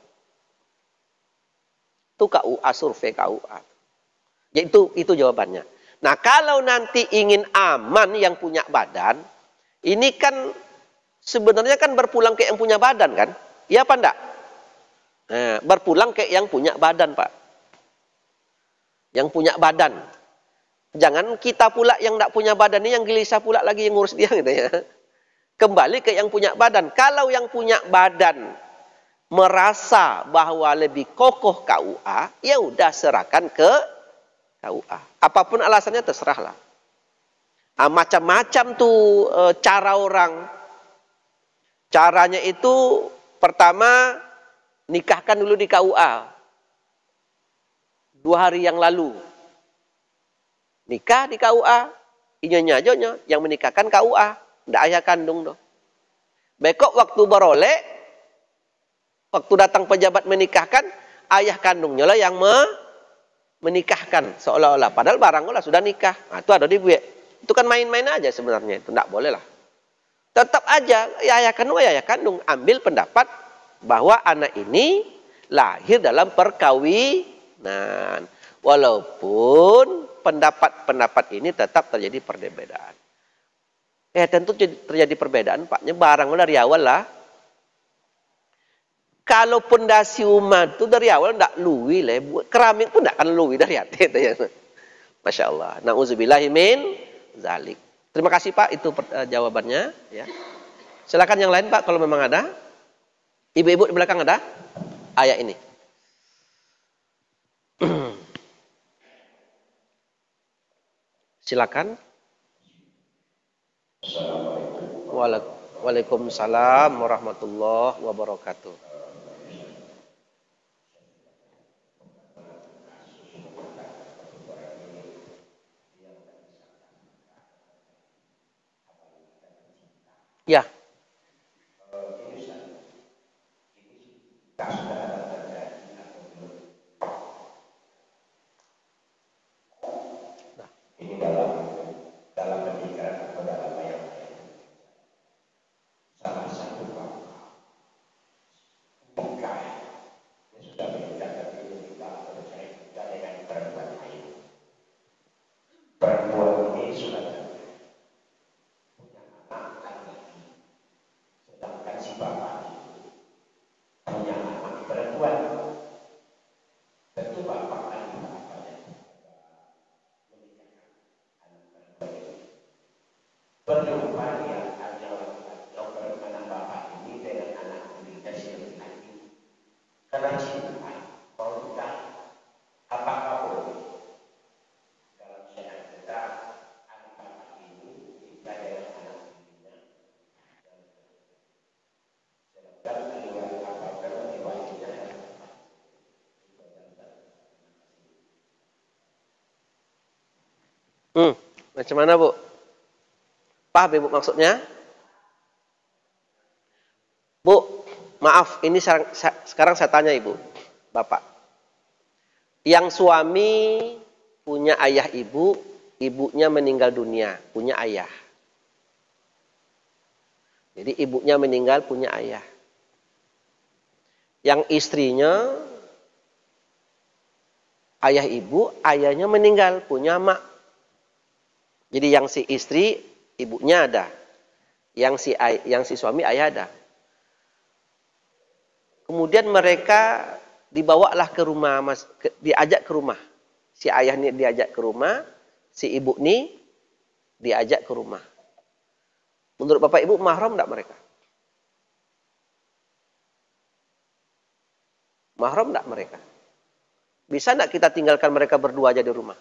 Itu KUA, survei KUA. Ya itu jawabannya. Nah, kalau nanti ingin aman yang punya badan, ini kan sebenarnya kan berpulang ke yang punya badan kan? Iya apa enggak? Nah, berpulang ke yang punya badan, Pak. Yang punya badan. Jangan kita pula yang enggak punya badan ini yang gelisah pula lagi yang ngurus dia gitu ya. Kembali ke yang punya badan. Kalau yang punya badan merasa bahwa lebih kokoh KUA, ya udah serahkan ke KUA. Apapun alasannya terserahlah. Macam-macam tuh cara orang. Caranya itu pertama nikahkan dulu di KUA. 2 hari yang lalu. Nikah di KUA. Inyonya aja yang menikahkan KUA. Nggak ayah kandung doh. Bekok waktu beroleh, waktu datang pejabat menikahkan, ayah kandungnya lah yang menikahkan seolah-olah. Padahal barang lah sudah nikah. Nah, itu ada di buek. Itu kan main-main aja sebenarnya. Itu tidak boleh lah. Tetap aja ayah kandung ambil pendapat bahwa anak ini lahir dalam perkawinan. Walaupun pendapat-pendapat ini tetap terjadi perbedaan. Tentu terjadi perbedaan, Paknya. Barang dari awal lah. Kalau pondasi umat itu dari awal tidak luwi lah. Keramik pun tidak akan luwi dari hati. Ya. Masya Allah. Na'udzubillahi min zalik. Terima kasih Pak, itu jawabannya. Ya. Silakan yang lain Pak, kalau memang ada. Ibu-ibu di belakang ada ayat ini. Silakan. Waalaikumsalam warahmatullahi wabarakatuh. Ya. Ini dalam pemikiran atau dalam bayang salah satu nikah yang sudah menikah tapi kita percaya kita dengan perempuan lain. Perempuan ini sudah punya anak laki-laki, sedangkan si bapak punya anak perempuan. Tentu bapak kan perjumpaan yang ada anak bapak ini dengan anak kita sendiri lagi karena cinta mau nikah apakah boleh dalam syariat kita anak bapak ini kita dengan anak dirinya sedangkan riwayat apakah riwayatnya macam mana Bu? Paham Ibu maksudnya? Bu, maaf, ini sekarang saya tanya Ibu, Bapak. Yang suami punya ayah ibu, ibunya meninggal dunia, punya ayah. Jadi ibunya meninggal, punya ayah. Yang istrinya, ayah ibu, ayahnya meninggal, punya mak. Jadi yang si istri, ibunya ada. Yang si suami ayah ada. Kemudian mereka dibawalah ke rumah, diajak ke rumah. Si ayah ini diajak ke rumah, si ibu ini diajak ke rumah. Menurut Bapak Ibu mahram enggak mereka? Mahram enggak mereka? Bisa enggak kita tinggalkan mereka berdua aja di rumah?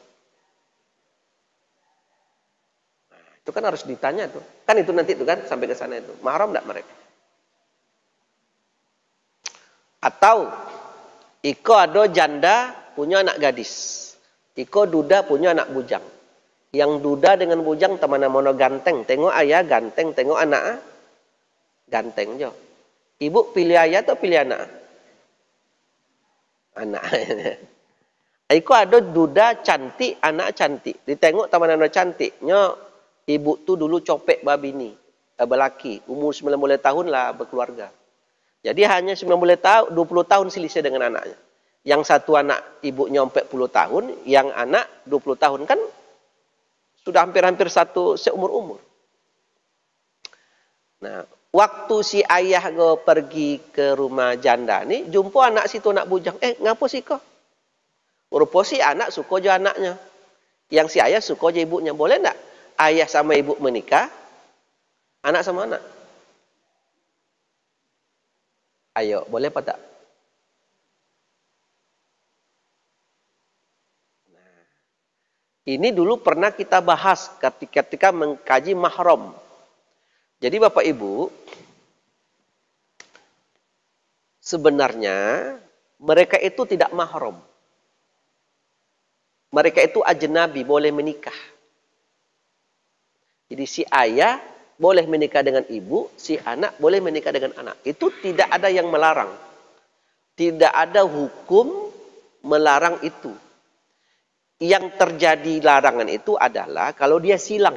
Itu kan harus ditanya tuh. Kan itu nanti tuh kan sampai ke sana itu. Mahram enggak mereka? Atau iko ada janda punya anak gadis. Iko duda punya anak bujang. Yang duda dengan bujang teman-teman ganteng. Tengok ayah ganteng, tengok anak ganteng jo. Ibu pilih ayah atau pilih anak? Anak. Iko ada duda cantik, anak cantik. Ditengok teman-teman cantiknya. Ibu tu dulu copek babi ni. Belaki. Umur 90 tahun lah berkeluarga. Jadi hanya 90 tahun, 20 tahun selisih dengan anaknya. Yang satu anak ibunya 40 tahun, yang anak 20 tahun. Kan sudah hampir-hampir satu seumur-umur. Nah, waktu si ayah go pergi ke rumah janda ni, jumpa anak situ anak bujang. Ngapa sih kau? Rupa si anak suka je anaknya. Yang si ayah suka je ibunya. Boleh tak ayah sama ibu menikah? Anak sama anak. Ayo, boleh apa tak? Nah, ini dulu pernah kita bahas ketika mengkaji mahram. Jadi Bapak Ibu, sebenarnya mereka itu tidak mahram. Mereka itu ajnabi, boleh menikah. Jadi si ayah boleh menikah dengan ibu, si anak boleh menikah dengan anak. Itu tidak ada yang melarang. Tidak ada hukum melarang itu. Yang terjadi larangan itu adalah kalau dia silang.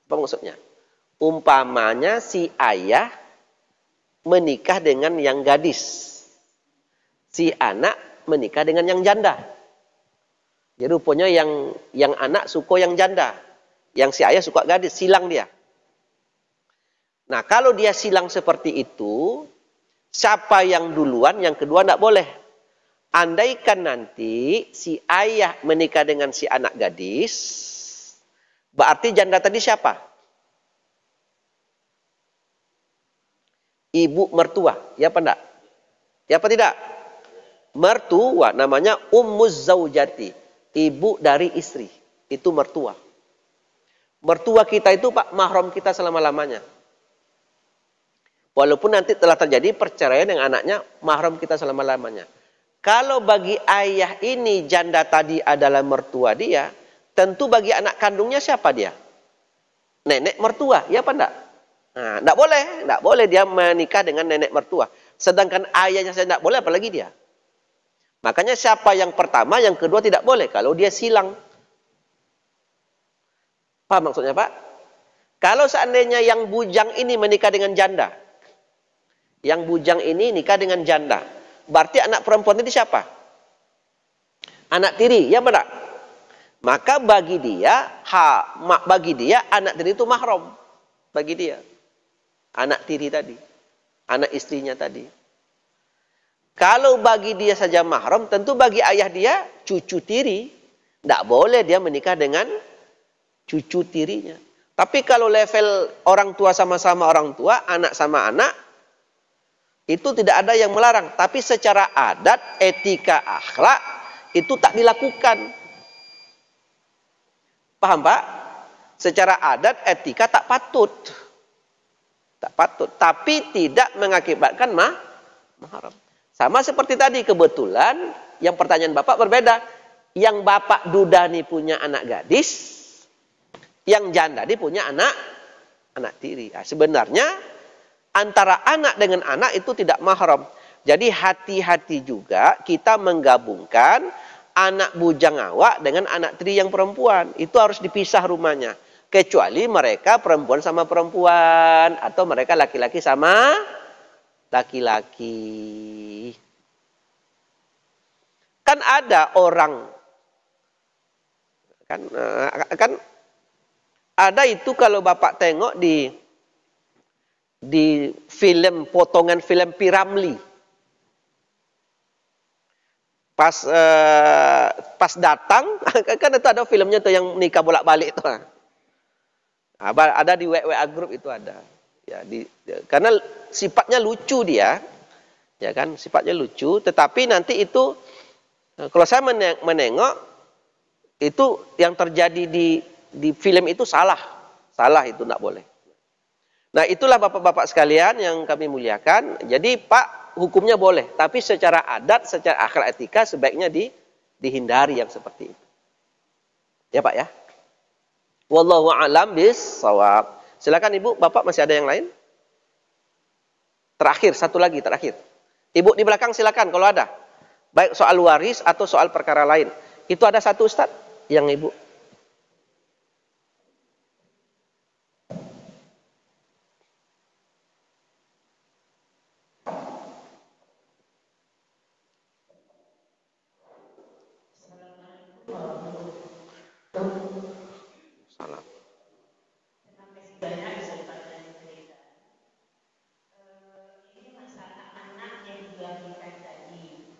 Apa maksudnya? Umpamanya si ayah menikah dengan yang gadis. Si anak menikah dengan yang janda. Jadi rupanya yang anak suka yang janda. Yang si ayah suka gadis, silang dia. Nah, kalau dia silang seperti itu, siapa yang duluan, yang kedua tidak boleh. Andaikan nanti si ayah menikah dengan si anak gadis, berarti janda tadi siapa? Ibu mertua, ya apa enggak? Ya apa tidak? Mertua namanya ummuz zaujati, ibu dari istri. Itu mertua. Mertua kita itu Pak mahram kita selama-lamanya. Walaupun nanti telah terjadi perceraian dengan anaknya, mahram kita selama-lamanya. Kalau bagi ayah ini janda tadi adalah mertua dia, tentu bagi anak kandungnya siapa dia? Nenek mertua, ya apa enggak? Nah, enggak boleh dia menikah dengan nenek mertua. Sedangkan ayahnya saya enggak boleh, apalagi dia. Makanya siapa yang pertama, yang kedua tidak boleh kalau dia silang. Paham maksudnya Pak? Kalau seandainya yang bujang ini menikah dengan janda, yang bujang ini nikah dengan janda, berarti anak perempuan itu siapa? Anak tiri, ya benar? Maka bagi dia anak tiri itu mahram bagi dia. Anak tiri tadi, anak istrinya tadi. Kalau bagi dia saja mahram, tentu bagi ayah dia cucu tiri. Tidak boleh dia menikah dengan cucu tirinya. Tapi kalau level orang tua sama-sama orang tua, anak sama anak, itu tidak ada yang melarang. Tapi secara adat, etika, akhlak, itu tak dilakukan. Paham Pak? Secara adat, etika tak patut. Tak patut. Tapi tidak mengakibatkan mahram. Sama seperti tadi, kebetulan yang pertanyaan Bapak berbeda. Yang Bapak duda nih punya anak gadis, yang janda dia punya anak tiri. Nah, sebenarnya antara anak dengan anak itu tidak mahram. Jadi hati-hati juga kita menggabungkan anak bujang awak dengan anak tiri yang perempuan. Itu harus dipisah rumahnya. Kecuali mereka perempuan sama perempuan atau mereka laki-laki sama laki-laki. Kan ada orang kan ada itu kalau Bapak tengok di film, potongan film Piramli. Pas datang kan itu ada filmnya tuh yang nikah bolak-balik tuh. Ada di WA group itu ada. Ya, karena sifatnya lucu dia. Ya kan, sifatnya lucu, tetapi nanti itu kalau saya menengok itu yang terjadi di film itu salah itu tidak boleh. Nah itulah bapak-bapak sekalian yang kami muliakan. Jadi Pak hukumnya boleh, tapi secara adat, secara akhlak etika sebaiknya Dihindari yang seperti itu. Ya Pak ya. Wallahu a'lam bis-shawab. Silakan Ibu, Bapak masih ada yang lain? Terakhir, satu lagi terakhir. Ibu di belakang silakan kalau ada. Baik soal waris atau soal perkara lain. Itu ada satu Ustaz yang Ibu. Salam. Banyak kesempatan cerita. Ini masalah anak yang dibagikan tadi.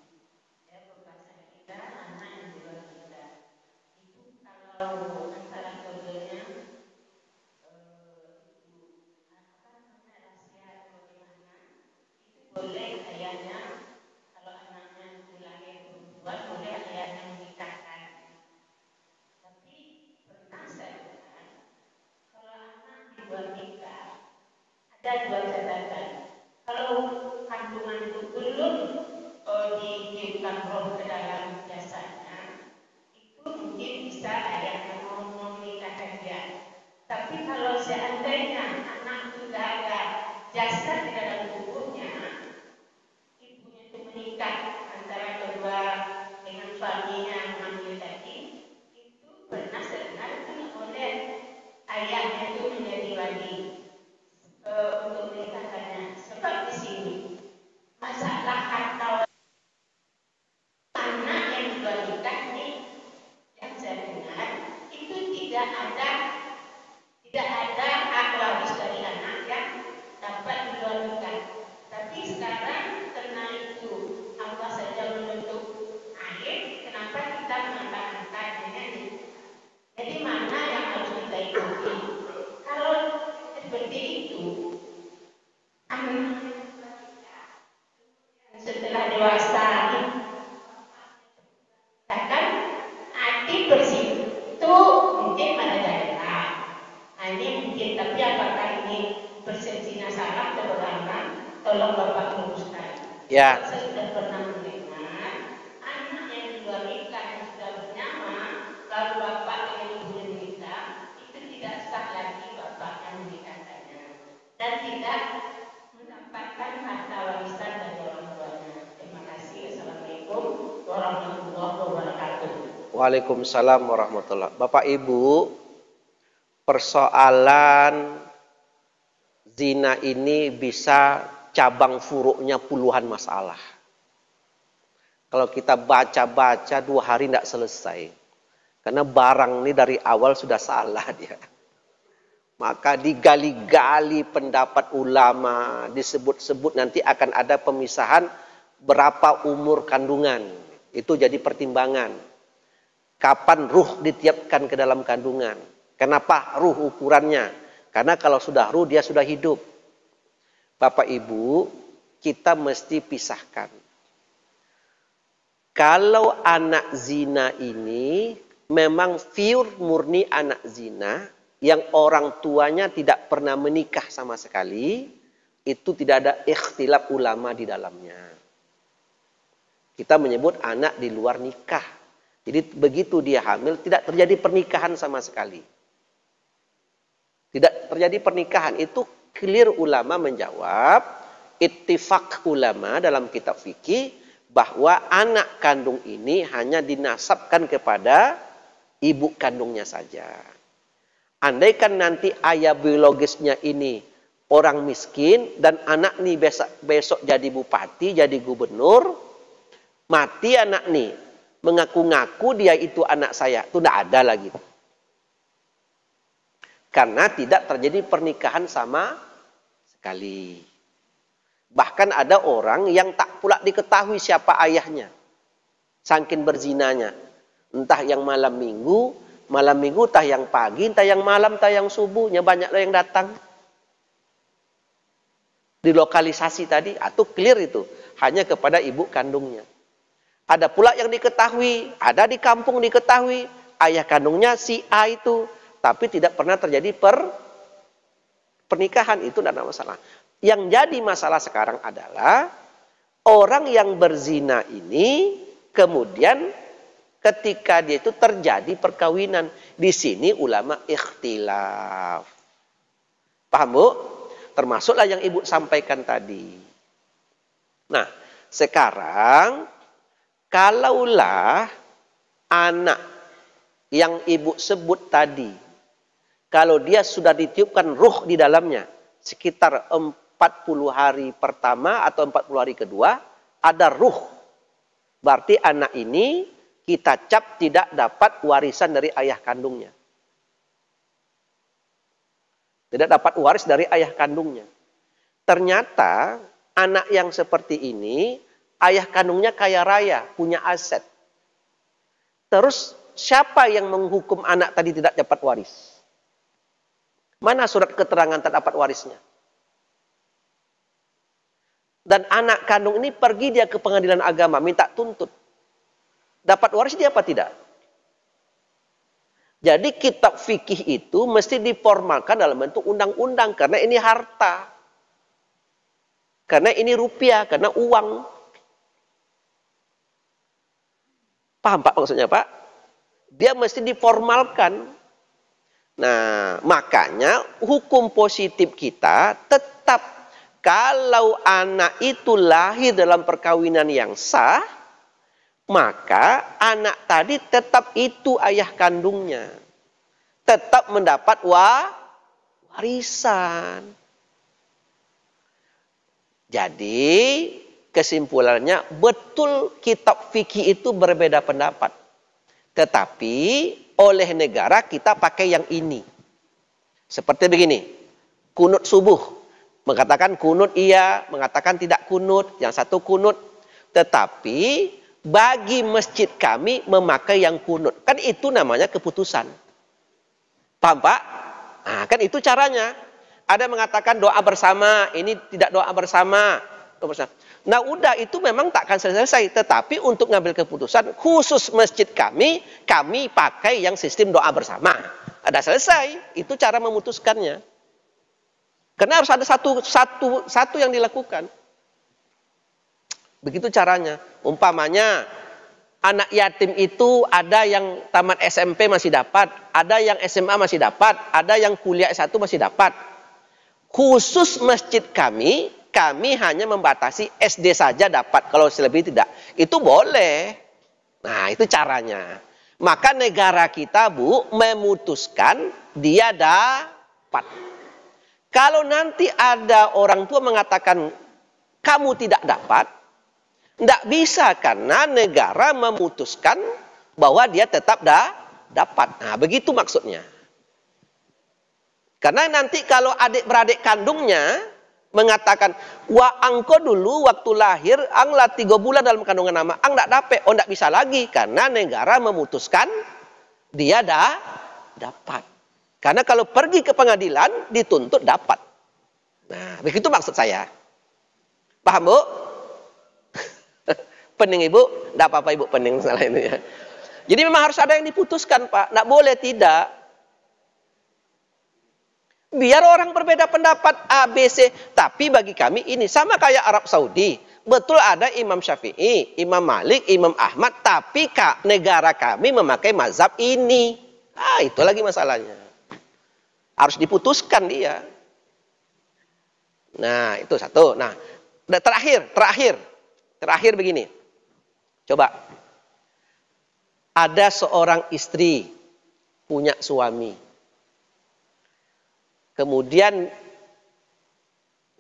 Ya, pembahasan kita anak yang dibagikan. Itu kalau antara keduanya rahasia bagaimana, itu boleh ayahnya, kalau anaknya itu lahir perempuan, boleh ayahnya menikahkan. Tapi pernah saya dengar, kalau anak di luar nikah, ada dua catatan. Kalau kandungan itu belum dikirimkan roh ke dalam jasanya, itu mungkin bisa ayahnya mau menikahkan dia. Tapi kalau seandainya anak itu sudah ada jasad di dalam tubuhnya, ibunya itu menikah antara kedua dengan suaminya yang hamil tadi, itu pernah sebenarnya itu tidak boleh ayahnya itu menjadi wali untuk menikahkannya. Sebab di sini masalah harta anak yang sudah nikah ini, yang saya dengar itu tidak ada hak waris dari anak yang dapat di luar nikah. Tapi sekarang karena itu Allah saja membentuk air, kenapa kita mengangkat-angkatnya ini? Jadi mana yang harus kita ikuti? Kalau seperti itu, anak setelah dewasa bahkan adik bersih itu mungkin pada daerah. Nah, ini mungkin, tapi apakah ini persepsinya salah atau bagaimana? Tolong Bapak luruskan. Ya. Saya sudah pernah mendengar anak yang di luar nikah yang sudah bernyawa, lalu bapak dengan ibunya menikah, itu tidak sah lagi bapak yang menikahkannya dan tidak mendapatkan harta warisan dari orang tuanya. Terima kasih. Assalamualaikum warahmatullahi wabarakatuh. Waalaikumsalam warahmatullahi. Bapak Ibu, persoalan zina ini bisa cabang furuknya puluhan masalah. Kalau kita baca-baca 2 hari tidak selesai. Karena barang ini dari awal sudah salah dia. Maka digali-gali pendapat ulama, disebut-sebut nanti akan ada pemisahan berapa umur kandungan. Itu jadi pertimbangan. Kapan ruh ditiupkan ke dalam kandungan. Kenapa ruh ukurannya? Karena kalau sudah ruh dia sudah hidup. Bapak Ibu, kita mesti pisahkan. Kalau anak zina ini memang pure murni anak zina yang orang tuanya tidak pernah menikah sama sekali, itu tidak ada ikhtilaf ulama di dalamnya. Kita menyebut anak di luar nikah. Jadi begitu dia hamil tidak terjadi pernikahan sama sekali. Tidak terjadi pernikahan, itu clear ulama menjawab, ittifaq ulama dalam kitab fikih bahwa anak kandung ini hanya dinasabkan kepada ibu kandungnya saja. Andaikan nanti ayah biologisnya ini orang miskin dan anak nih besok jadi bupati, jadi gubernur, mati anak nih mengaku-ngaku dia itu anak saya, itu tidak ada lagi. Karena tidak terjadi pernikahan sama sekali. Bahkan ada orang yang tak pula diketahui siapa ayahnya. Saking berzinanya. Entah yang malam minggu, entah yang pagi, entah yang malam, entah yang subuhnya. Banyaklah yang datang. Di lokalisasi tadi, atau clear itu. Hanya kepada ibu kandungnya. Ada pula yang diketahui, ada di kampung diketahui. Ayah kandungnya si A itu. Tapi tidak pernah terjadi pernikahan, itu tidak ada masalah. Yang jadi masalah sekarang adalah orang yang berzina ini kemudian ketika dia itu terjadi perkawinan. Di sini ulama ikhtilaf. Paham Bu? Termasuklah yang Ibu sampaikan tadi. Nah, sekarang kalaulah anak yang Ibu sebut tadi, kalau dia sudah ditiupkan ruh di dalamnya, sekitar 40 hari pertama atau 40 hari kedua, ada ruh. Berarti anak ini kita cap tidak dapat warisan dari ayah kandungnya. Tidak dapat waris dari ayah kandungnya. Ternyata anak yang seperti ini, ayah kandungnya kaya raya, punya aset. Terus siapa yang menghukum anak tadi tidak dapat waris? Mana surat keterangan tak dapat warisnya? Dan anak kandung ini pergi dia ke pengadilan agama, minta tuntut. Dapat waris dia apa tidak? Jadi kitab fikih itu mesti diformalkan dalam bentuk undang-undang. Karena ini harta. Karena ini rupiah, karena uang. Paham Pak maksudnya Pak? Dia mesti diformalkan. Nah, makanya hukum positif kita tetap kalau anak itu lahir dalam perkawinan yang sah, maka anak tadi tetap itu ayah kandungnya. Tetap mendapat warisan. Jadi kesimpulannya betul kitab fikih itu berbeda pendapat. Tetapi oleh negara kita pakai yang ini. Seperti begini. Kunut subuh. Mengatakan kunut iya, mengatakan tidak kunut. Yang satu kunut. Tetapi bagi masjid kami memakai yang kunut. Kan itu namanya keputusan. Paham Pak? Nah, kan itu caranya. Ada mengatakan doa bersama, ini tidak doa bersama. Nah udah itu memang tak akan selesai. Tetapi untuk ngambil keputusan khusus masjid kami pakai yang sistem doa bersama. Ada selesai. Itu cara memutuskannya. Karena harus ada satu yang dilakukan. Begitu caranya. Umpamanya anak yatim itu ada yang tamat SMP masih dapat, ada yang SMA masih dapat, ada yang kuliah S1 masih dapat. Khusus masjid kami hanya membatasi SD saja dapat, kalau selebih tidak. Itu boleh. Nah, itu caranya. Maka negara kita Bu memutuskan dia dapat. Kalau nanti ada orang tua mengatakan kamu tidak dapat, tidak bisa karena negara memutuskan bahwa dia tetap dapat. Nah, begitu maksudnya. Karena nanti kalau adik-beradik kandungnya mengatakan, wah angko dulu waktu lahir, ang lah 3 bulan dalam kandungan nama, ang tidak dapat. Oh, tidak bisa lagi karena negara memutuskan dia dapat. Karena kalau pergi ke pengadilan dituntut dapat. Nah, begitu maksud saya. Paham Bu? Pening Ibu, tidak apa-apa Ibu pening salah ini ya. Jadi memang harus ada yang diputuskan Pak, tidak boleh tidak. Biar orang berbeda pendapat A, B, C, tapi bagi kami ini sama kayak Arab Saudi. Betul ada Imam Syafi'i, Imam Malik, Imam Ahmad, tapi negara kami memakai mazhab ini. Ah, itu lagi masalahnya. Harus diputuskan dia. Nah, itu satu. Nah, terakhir begini. Coba, ada seorang istri punya suami, kemudian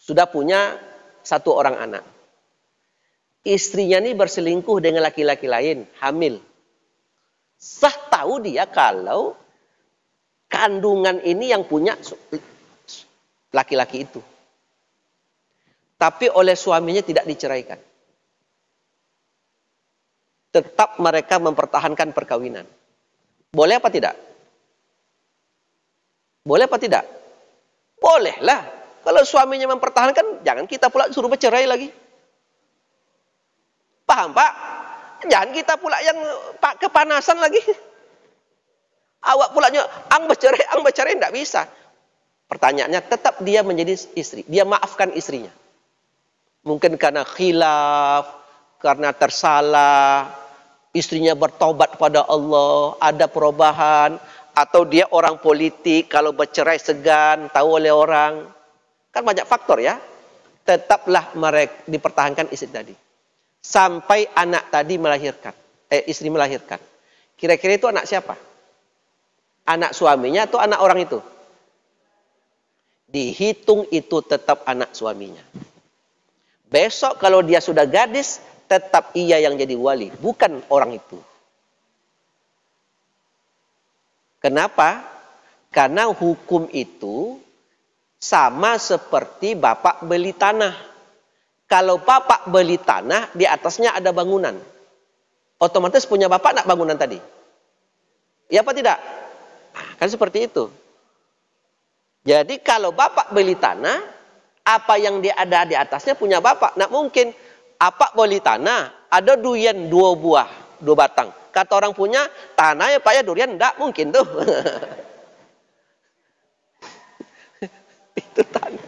sudah punya 1 orang anak. Istrinya ini berselingkuh dengan laki-laki lain, hamil. Sah tahu dia kalau kandungan ini yang punya laki-laki itu. Tapi oleh suaminya tidak diceraikan. Tetap mereka mempertahankan perkawinan. Boleh apa tidak? Boleh apa tidak? Bolehlah. Kalau suaminya mempertahankan, jangan kita pula suruh bercerai lagi. Paham Pak? Jangan kita pula yang kepanasan lagi. Awak pulanya, ang bercerai, tidak bisa. Pertanyaannya, tetap dia menjadi istri. Dia maafkan istrinya. Mungkin karena khilaf, karena tersalah, istrinya bertobat pada Allah, ada perubahan, atau dia orang politik, kalau bercerai segan, tahu oleh orang. Kan banyak faktor ya. Tetaplah mereka dipertahankan istri tadi. Sampai anak tadi melahirkan, istri melahirkan. Kira-kira itu anak siapa? Anak suaminya atau anak orang itu? Dihitung itu tetap anak suaminya. Besok kalau dia sudah gadis, tetap ia yang jadi wali, bukan orang itu. Kenapa? Karena hukum itu sama seperti bapak beli tanah. Kalau bapak beli tanah, di atasnya ada bangunan. Otomatis punya bapak nak bangunan tadi? Ya apa tidak? Kan seperti itu. Jadi kalau bapak beli tanah, apa yang dia ada di atasnya punya bapak. Nak mungkin apa beli tanah, ada durian 2 buah, 2 batang. Kata orang punya, tanah ya pak ya durian, enggak mungkin tuh. Itu tanah.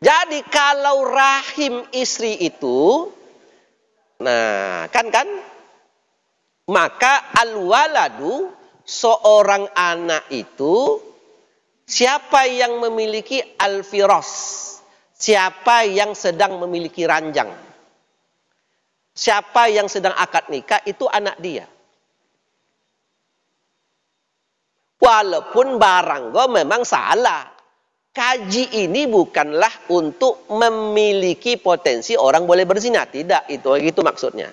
Jadi kalau rahim istri itu, nah kan, maka al-waladu, seorang anak itu, siapa yang memiliki al-firas? Siapa yang sedang memiliki ranjang? Siapa yang sedang akad nikah, itu anak dia. Walaupun baranggo memang salah. Kaji ini bukanlah untuk memiliki potensi orang boleh berzina. Tidak, itu maksudnya.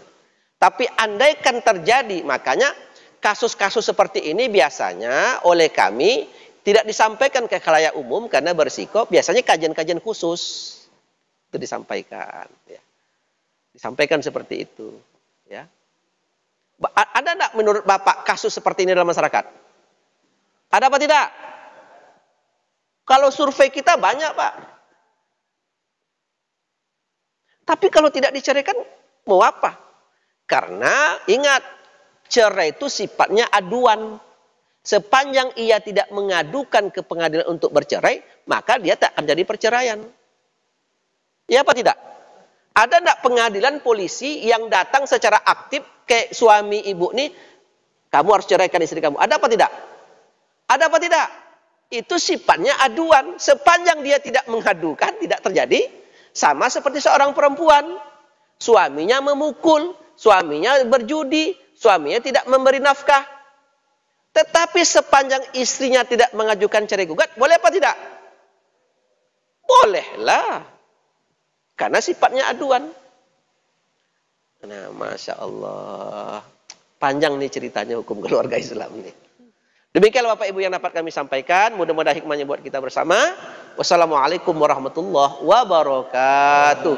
Tapi andaikan terjadi, makanya kasus-kasus seperti ini biasanya oleh kami tidak disampaikan ke khalayak umum karena berisiko. Biasanya kajian-kajian khusus itu disampaikan. Ya. Disampaikan seperti itu. Ya. Ada enggak menurut Bapak kasus seperti ini dalam masyarakat? Ada apa tidak? Kalau survei kita banyak Pak. Tapi kalau tidak diceraikan mau apa? Karena ingat, cerai itu sifatnya aduan. Sepanjang ia tidak mengadukan ke pengadilan untuk bercerai, maka dia tak akan jadi perceraian. Ya apa tidak? Ada enggak pengadilan polisi yang datang secara aktif ke suami ibu nih, kamu harus ceraikan istri kamu. Ada apa tidak? Ada apa tidak? Itu sifatnya aduan. Sepanjang dia tidak mengadukan, tidak terjadi. Sama seperti seorang perempuan. Suaminya memukul, suaminya berjudi, suaminya tidak memberi nafkah. Tetapi sepanjang istrinya tidak mengajukan cerai gugat, boleh apa tidak? Bolehlah. Karena sifatnya aduan. Nah, Masya Allah. Panjang nih ceritanya hukum keluarga Islam ini. Demikianlah Bapak Ibu yang dapat kami sampaikan. Mudah-mudahan hikmahnya buat kita bersama. Wassalamualaikum warahmatullahi wabarakatuh.